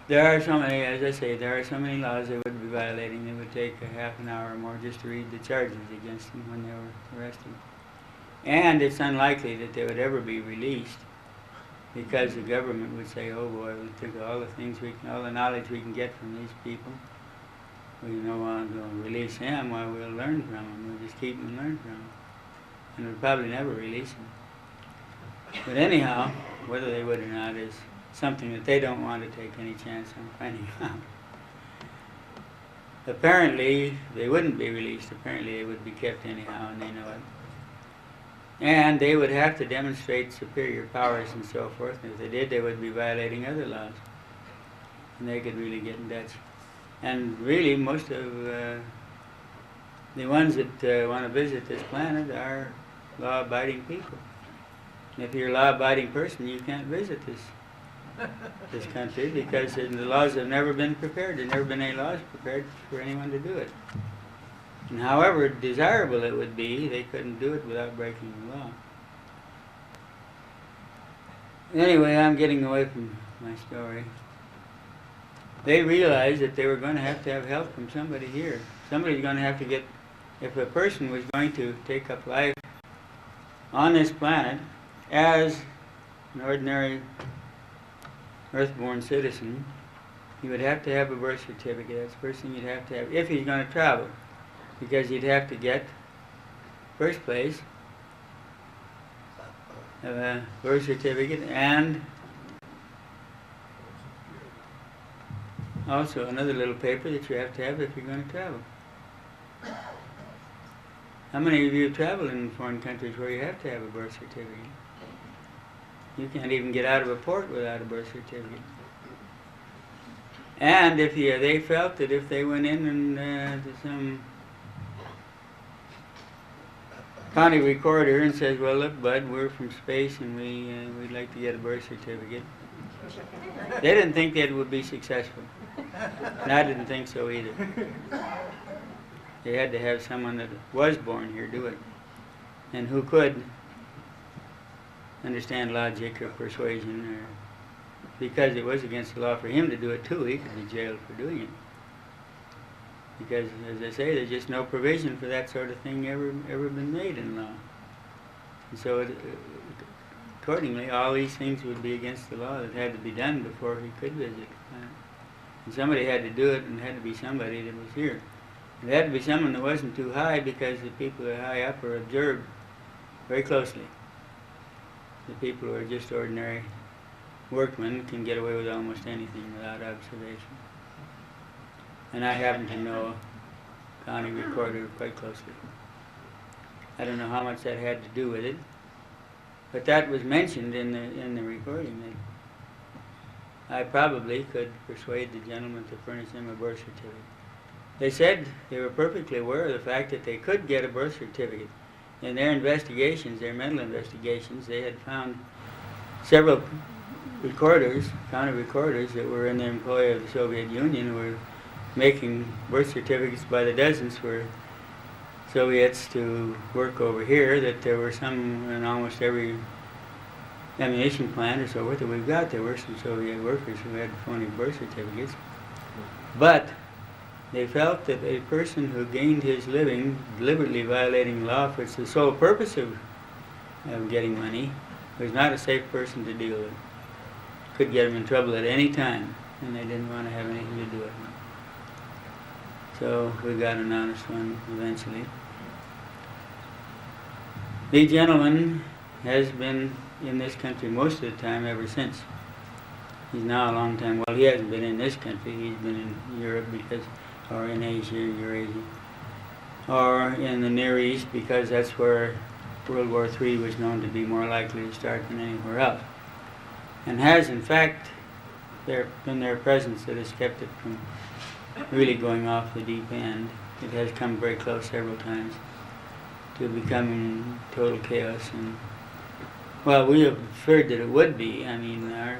there are so many, as I say, there are so many laws they would be violating. It would take a half an hour or more just to read the charges against them when they were arrested. And it's unlikely that they would ever be released, because the government would say, oh boy, we took all the things all the knowledge we can get from these people. We don't want to release him, well, we'll learn from him. We'll just keep him and learn from him. And we'll probably never release him. But anyhow, whether they would or not is something that they don't want to take any chance on finding out. Apparently, they wouldn't be released. Apparently, they would be kept anyhow, and they know it. And they would have to demonstrate superior powers and so forth. And if they did, they would be violating other laws. And they could really get in Dutch. And really, most of the ones that want to visit this planet are law-abiding people. And if you're a law-abiding person, you can't visit this country, because the laws have never been prepared. There have never been any laws prepared for anyone to do it. And however desirable it would be, they couldn't do it without breaking the law. Anyway, I'm getting away from my story. They realized that they were going to have help from somebody here. Somebody's going to have to get, if a person was going to take up life on this planet as an ordinary earthborn citizen, he would have to have a birth certificate. That's the first thing he'd have to have, if he's going to travel. Because he'd have to get, first place, a birth certificate, and also another little paper that you have to have if you're going to travel. How many of you have traveled in foreign countries where you have to have a birth certificate? You can't even get out of a port without a birth certificate. And if they felt that if they went in and to some county recorder and says, well, look, bud, we're from space and we'd like to get a birth certificate, they didn't think that would be successful. And I didn't think so either. They had to have someone that was born here do it, and who could understand logic or persuasion, or because it was against the law for him to do it too, he could be jailed for doing it. Because, as I say, there's just no provision for that sort of thing ever been made in law. And so, accordingly, all these things would be against the law that had to be done before he could visit. And somebody had to do it, and it had to be somebody that was here. It had to be someone that wasn't too high, because the people that are high up are observed very closely. The people who are just ordinary workmen can get away with almost anything without observation. And I happen to know a county recorder quite closely. I don't know how much that had to do with it, but that was mentioned in the recording, that I probably could persuade the gentleman to furnish him a birth certificate. They said they were perfectly aware of the fact that they could get a birth certificate. In their investigations, their mental investigations, they had found several recorders, county recorders, that were in the employ of the Soviet Union, who were making birth certificates by the dozens for Soviets to work over here, that there were some in almost every ammunition plant or so forth that we've got. There were some Soviet workers who had phony birth certificates. But they felt that a person who gained his living deliberately violating law for the sole purpose of getting money was not a safe person to deal with. Could get him in trouble at any time, and they didn't want to have anything to do with him. So we got an honest one eventually. The gentleman has been in this country most of the time ever since. He's now a long time. Well, he hasn't been in this country. He's been in Europe or in Asia, Eurasia, or in the Near East, because that's where World War III was known to be more likely to start than anywhere else. And has, in fact, been their presence that has kept it from really going off the deep end. It has come very close several times to becoming total chaos. And well, we have feared that it would be. I mean, our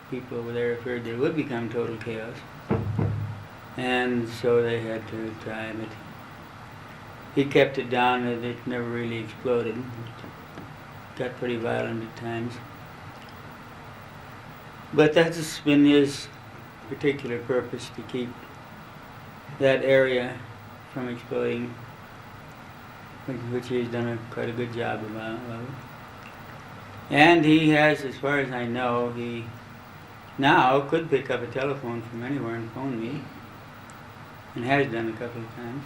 people over there feared that it would become total chaos. And so they had to try it. He kept it down, and it never really exploded. It got pretty violent at times. But that's been his particular purpose, to keep that area from exploding, which he's done quite a good job about. And he has, as far as I know, he now could pick up a telephone from anywhere and phone me, and has done a couple of times,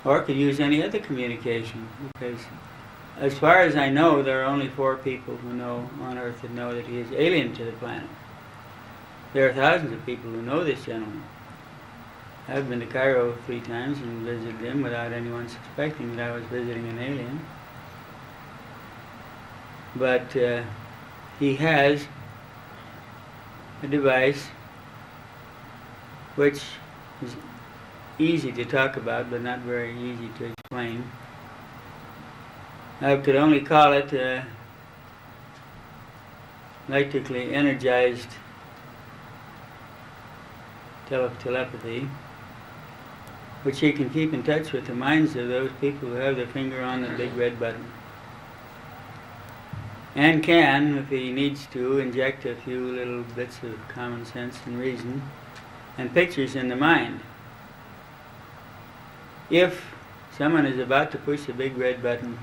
or could use any other communication, because as far as I know, there are only 4 people who know on Earth that know that he is alien to the planet. There are thousands of people who know this gentleman. I've been to Cairo 3 times and visited him without anyone suspecting that I was visiting an alien. But he has a device which is easy to talk about, but not very easy to explain. I could only call it electrically energized telepathy, which he can keep in touch with the minds of those people who have their finger on the big red button. And can, if he needs to, inject a few little bits of common sense and reason and pictures in the mind. If someone is about to push the big red button,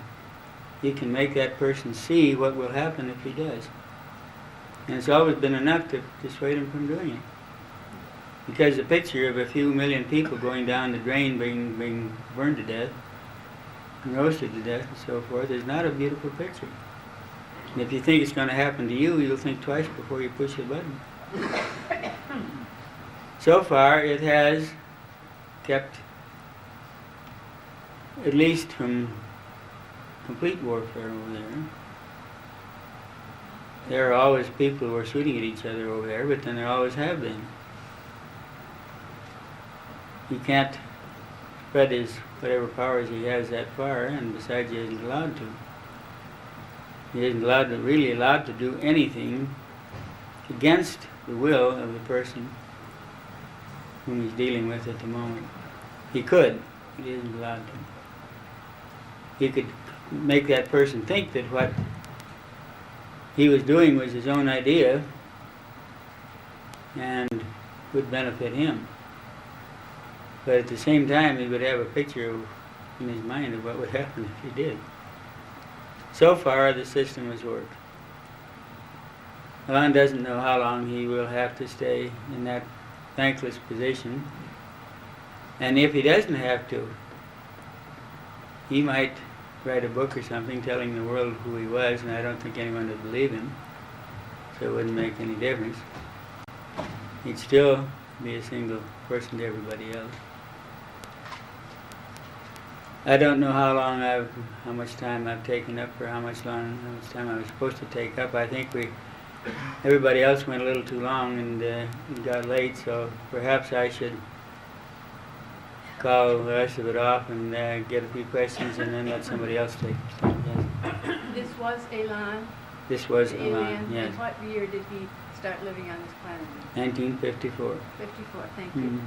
he can make that person see what will happen if he does. And it's always been enough to dissuade him from doing it. Because the picture of a few million people going down the drain being burned to death, and roasted to death and so forth, is not a beautiful picture. And if you think it's going to happen to you, you'll think twice before you push the button. So far, it has kept, at least from complete warfare over there. There are always people who are shooting at each other over there, but then there always have been. He can't spread his whatever powers he has that far, and besides he isn't allowed to. He isn't really allowed to do anything against the will of the person whom he's dealing with at the moment. He could, but he isn't allowed to. He could make that person think that what he was doing was his own idea and would benefit him. But at the same time, he would have a picture in his mind of what would happen if he did. So far, the system has worked. Alan doesn't know how long he will have to stay in that thankless position. And if he doesn't have to, he might write a book or something telling the world who he was, and I don't think anyone would believe him, so it wouldn't make any difference. He'd still be a single person to everybody else. I don't know how much time I've taken up, or how much time I was supposed to take up. I think everybody else went a little too long, and it got late, so perhaps I should call the rest of it off and get a few questions, and then let somebody else take it. Yes. This was Elan? This was the Elan, alien. yes. And what year did he start living on this planet? 1954. 54, thank you. Mm.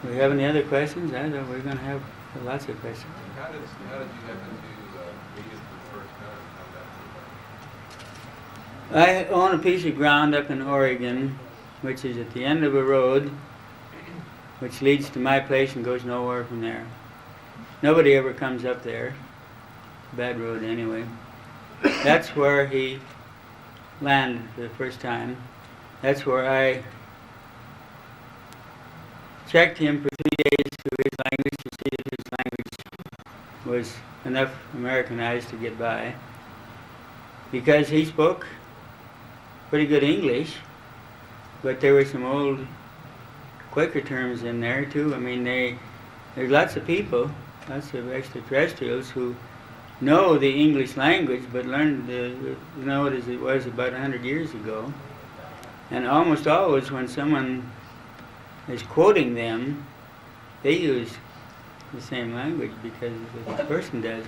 we have any other questions? I know we're going to have lots of questions. How did you happen to read it for the first time? How'd that I own a piece of ground up in Oregon, which is at the end of a road, which leads to my place and goes nowhere from there. Nobody ever comes up there. Bad road anyway. That's where he landed for the first time. That's where I checked him for 3 days through his language to see if his language was enough Americanized to get by. Because he spoke pretty good English, but there were some old Quaker terms in there too. I mean, there's lots of people, lots of extraterrestrials who know the English language, but learned to know it as it was about 100 years ago. And almost always when someone is quoting them, they use the same language because the person does.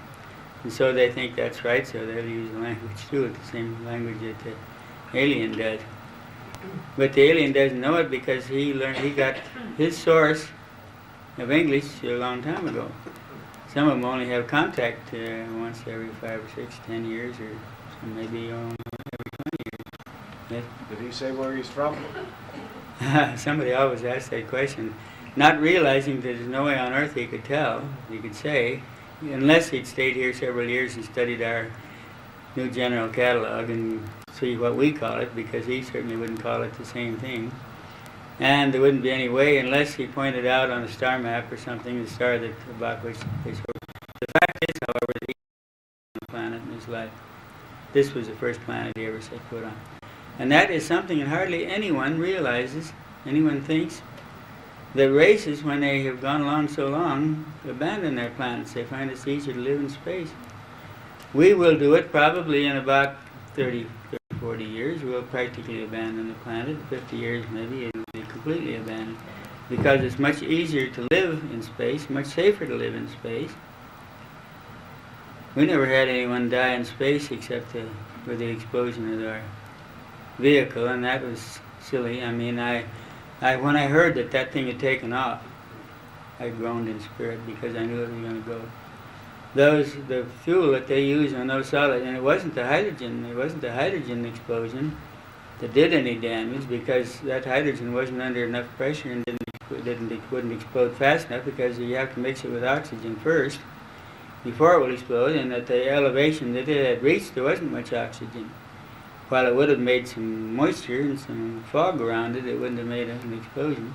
And so they think that's right, so they'll use the language too, the same language that the alien does. But the alien doesn't know it because he got his source of English a long time ago. Some of them only have contact once every 5 or 6, 10 years, or some maybe every 20 years. Did he say where he's from? Somebody always asks that question, not realizing that there's no way on earth he could tell, he could say, unless he'd stayed here several years and studied our new general catalog and see what we call it, because he certainly wouldn't call it the same thing. And there wouldn't be any way unless he pointed out on a star map or something the star about which they spoke. The fact is, however, that he was on a planet in his life. This was the first planet he ever set foot on. And that is something that hardly anyone realizes, anyone thinks. The races, when they have gone along so long, abandon their planets. They find it's easier to live in space. We will do it probably in about 40 years. We'll practically abandon the planet. 50 years maybe, it will be completely abandoned. Because it's much easier to live in space, much safer to live in space. We never had anyone die in space except for the explosion of our vehicle, and that was silly. I mean, when I heard that thing had taken off, I groaned in spirit because I knew it was going to go. The fuel that they use on those solid, and it wasn't the hydrogen explosion that did any damage, because that hydrogen wasn't under enough pressure and wouldn't explode fast enough, because you have to mix it with oxygen first before it will explode, and at the elevation that it had reached, there wasn't much oxygen. While it would have made some moisture and some fog around it, it wouldn't have made an explosion.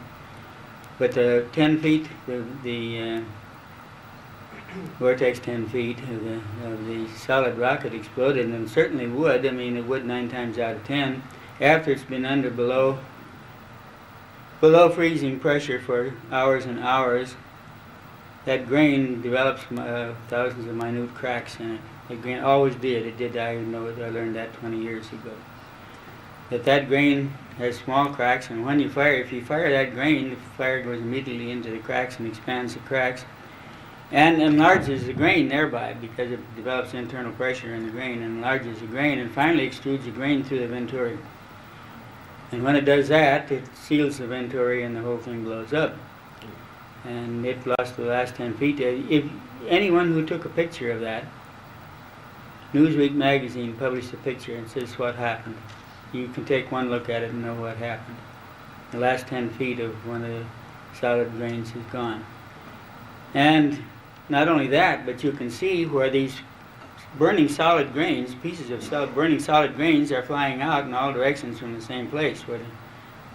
But the 10 feet, the vortex 10 feet of the solid rocket exploded, and it certainly would. I mean, it would 9 times out of 10. After it's been below freezing pressure for hours and hours, that grain develops thousands of minute cracks in it. The grain always did. It did. I know it. I learned that 20 years ago. That grain has small cracks, and when if you fire that grain, the fire goes immediately into the cracks and expands the cracks, and enlarges the grain thereby, because it develops internal pressure in the grain and enlarges the grain, and finally extrudes the grain through the venturi. And when it does that, it seals the venturi, and the whole thing blows up. And it lost the last 10 feet. If anyone who took a picture of that, Newsweek magazine published a picture and says what happened. You can take one look at it and know what happened. The last 10 feet of one of the solid grains is gone. And not only that, but you can see where these burning solid grains, pieces of burning solid grains, are flying out in all directions from the same place where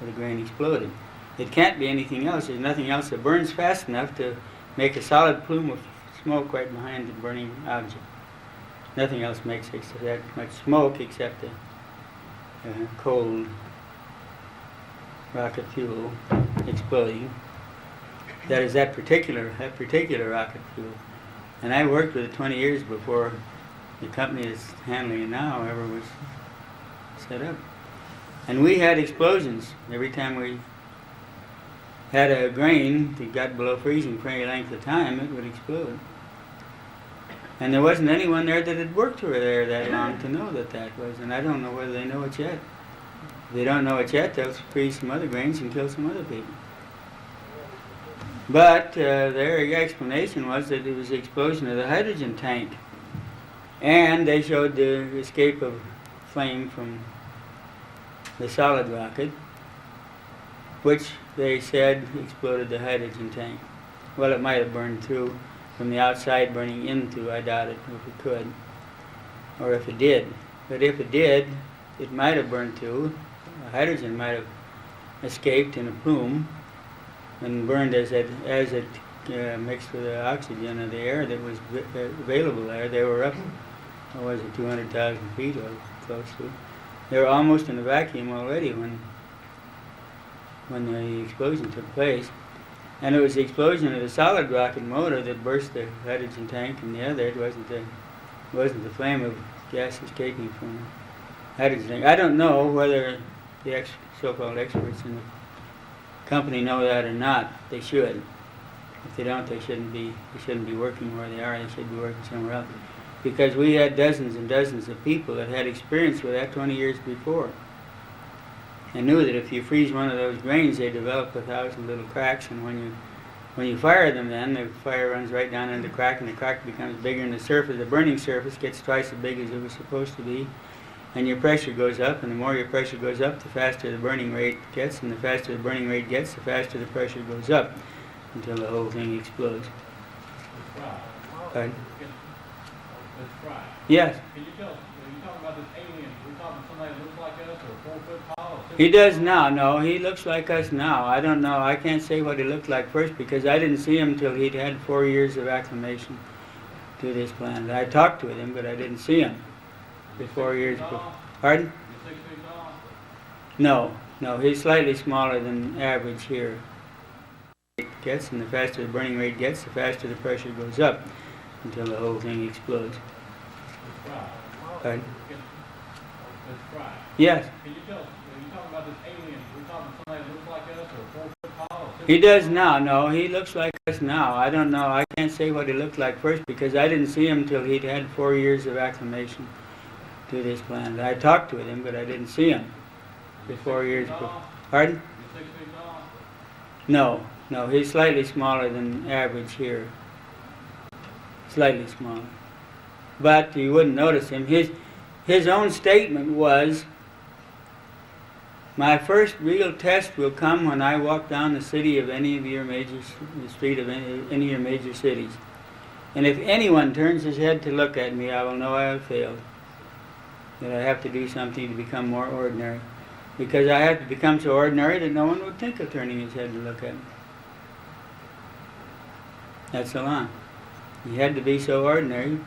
the grain exploded. It can't be anything else. There's nothing else that burns fast enough to make a solid plume of smoke right behind the burning object. Nothing else makes that much smoke except the cold rocket fuel exploding. That is that particular rocket fuel. And I worked with it 20 years before the company that's handling it now ever was set up. And we had explosions every time we had a grain that got below freezing for any length of time. It would explode. And there wasn't anyone there that had worked there that long to know that was, and I don't know whether they know it yet. If they don't know it yet, they'll freeze some other grains and kill some other people. But their explanation was that it was the explosion of the hydrogen tank. And they showed the escape of flame from the solid rocket, which they said exploded the hydrogen tank. Well, it might have burned through from the outside, burning into, I doubt it, if it could, or if it did. But if it did, it might have burned through. The hydrogen might have escaped in a plume and burned as it mixed with the oxygen of the air that was available there. They were up, what was it, 200,000 feet or close to. They were almost in a vacuum already when the explosion took place. And it was the explosion of the solid rocket motor that burst the hydrogen tank, and the other, it wasn't the flame of gas escaping from the hydrogen tank. I don't know whether the so-called experts in the company know that or not. They should. If they don't, they shouldn't be working where they are. They should be working somewhere else. Because we had dozens and dozens of people that had experience with that 20 years before, and knew that if you freeze one of those grains, they develop 1,000 little cracks, and when you fire them, then the fire runs right down into the crack, and the crack becomes bigger, and the burning surface gets twice as big as it was supposed to be, and your pressure goes up, and the more your pressure goes up, the faster the burning rate gets, and the faster the burning rate gets, the faster the pressure goes up, until the whole thing explodes. Pardon? Yes. Can you tell us, you talking about this alien, we're talking somebody that looks like us, or 4 foot tall, or 6 He does now. No, he looks like us now. I don't know. I can't say what he looked like first because I didn't see him till he'd had 4 years of acclimation to this planet. I talked with him, but I didn't see him for 4 years. Pardon? You're 6 feet tall? No, he's slightly smaller than average here. Gets, and the faster the burning rate gets, the faster the pressure goes up until the whole thing explodes. Pardon? That's right. Yes. Can you tell us, you talking about this alien, we're talking somebody that looks like us, or 4 foot tall, or 6 He does now. No, he looks like us now. I don't know. I can't say what he looked like first because I didn't see him till he'd had 4 years of acclimation to this planet. I talked with him, but I didn't see him for 4 years. Pardon? You're 6 feet tall? No, he's slightly smaller than average here. Slightly smaller. But you wouldn't notice him. His own statement was, my first real test will come when I walk down the city of any of your major, the street of any of your major cities. And if anyone turns his head to look at me, I will know I have failed. That I have to do something to become more ordinary. Because I have to become so ordinary that no one would think of turning his head to look at me. That's the line. He had to be so ordinary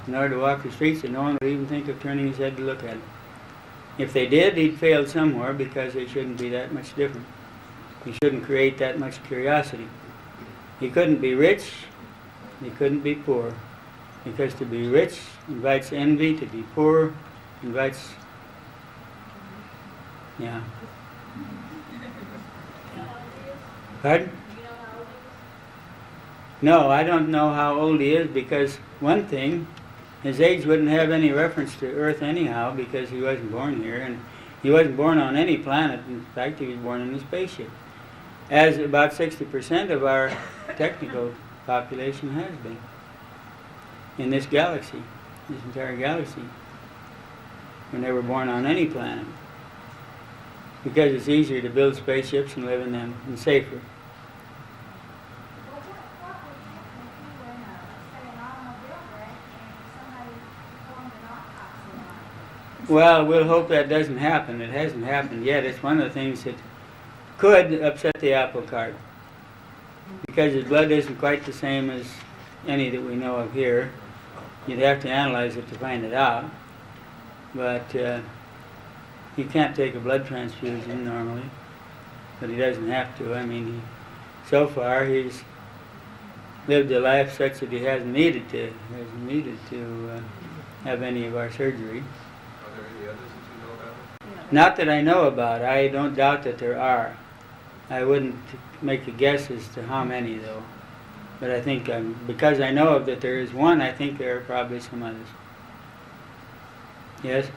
in order to walk the streets that no one would even think of turning his head to look at him. If they did, he'd failed somewhere because they shouldn't be that much different. He shouldn't create that much curiosity. He couldn't be rich, he couldn't be poor. Because to be rich invites envy, to be poor invites... Yeah. Pardon? No, I don't know how old he is because one thing, his age wouldn't have any reference to Earth anyhow because he wasn't born here, and he wasn't born on any planet. In fact, he was born in a spaceship, as about 60% of our technical population has been in this galaxy, this entire galaxy. When they were born on any planet, because it's easier to build spaceships and live in them and safer. Well, we'll hope that doesn't happen. It hasn't happened yet. It's one of the things that could upset the apple cart. Because his blood isn't quite the same as any that we know of here. You'd have to analyze it to find it out. But he can't take a blood transfusion normally. But he doesn't have to. I mean, so far he's lived a life such that he hasn't needed to have any of our surgery. Are there any others that you know about? Not that I know about. I don't doubt that there are. I wouldn't make a guess as to how many, though. But I think, because I know of that there is one, I think there are probably some others. Yes? Does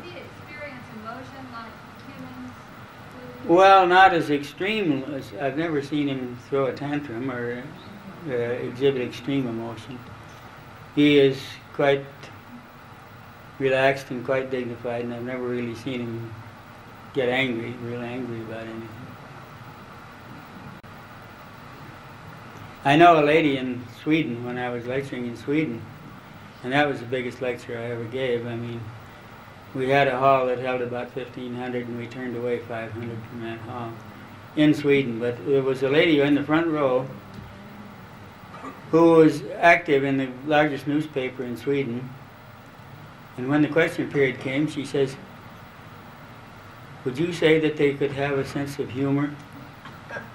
he experience emotion like humans do? Well, not as extreme as I've never seen him throw a tantrum or exhibit extreme emotion. He is quite relaxed and quite dignified, and I've never really seen him get angry, real angry about anything. I know a lady in Sweden when I was lecturing in Sweden, and that was the biggest lecture I ever gave. I mean, we had a hall that held about 1,500, and we turned away 500 from that hall in Sweden. But there was a lady in the front row who was active in the largest newspaper in Sweden. And when the question period came, she says, "Would you say that they could have a sense of humor?"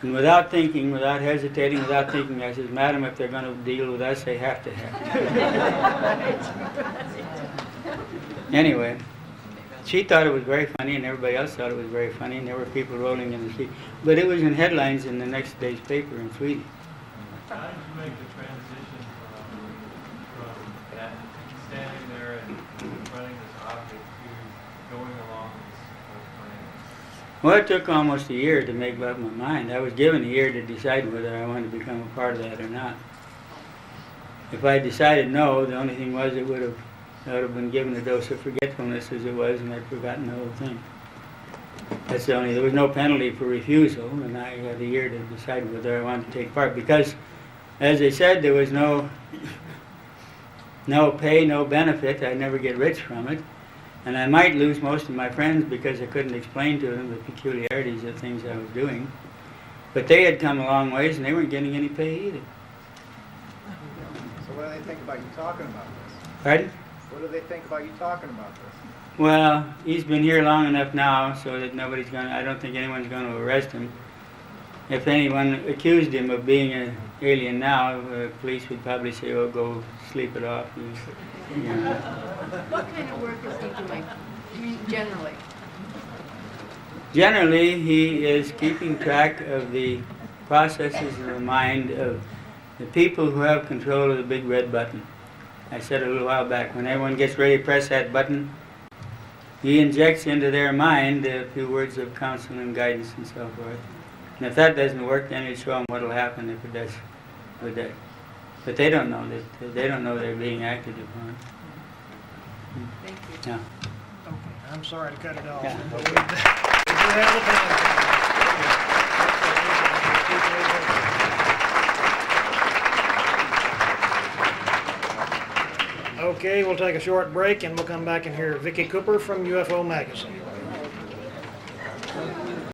And without thinking, without hesitating, without thinking, I says, "Madam, if they're going to deal with us, they have to have." Anyway, she thought it was very funny, and everybody else thought it was very funny, and there were people rolling in the street. But it was in headlines in the next day's paper in Sweden. How did you make the transition from that standing there and confronting this object to going along this plan? Well, it took almost a year to make up my mind. I was given a year to decide whether I wanted to become a part of that or not. If I decided no, the only thing was I would have been given a dose of forgetfulness as it was, and I'd forgotten the whole thing. That's the only. There was no penalty for refusal, and I had a year to decide whether I wanted to take part. Because, as I said, there was no pay, no benefit. I'd never get rich from it. And I might lose most of my friends because I couldn't explain to them the peculiarities of things I was doing. But they had come a long ways, and they weren't getting any pay either. So what do they think about you talking about this? Pardon? What do they think about you talking about this? Well, he's been here long enough now so that I don't think anyone's going to arrest him. If anyone accused him of being an alien now, the police would probably say, "Oh, go sleep it off." What kind of work is he doing? I mean, generally. Generally, he is keeping track of the processes of the mind of the people who have control of the big red button. I said a little while back, when everyone gets ready to press that button, he injects into their mind a few words of counsel and guidance and so forth. And if that doesn't work, then he'll show them what will happen if it does with that. But they don't know that. They don't know they're being acted upon. Thank you. Yeah. Okay, I'm sorry to cut it off. Yeah. But we do have the time. Okay, we'll take a short break and we'll come back and hear Vicki Cooper from UFO Magazine.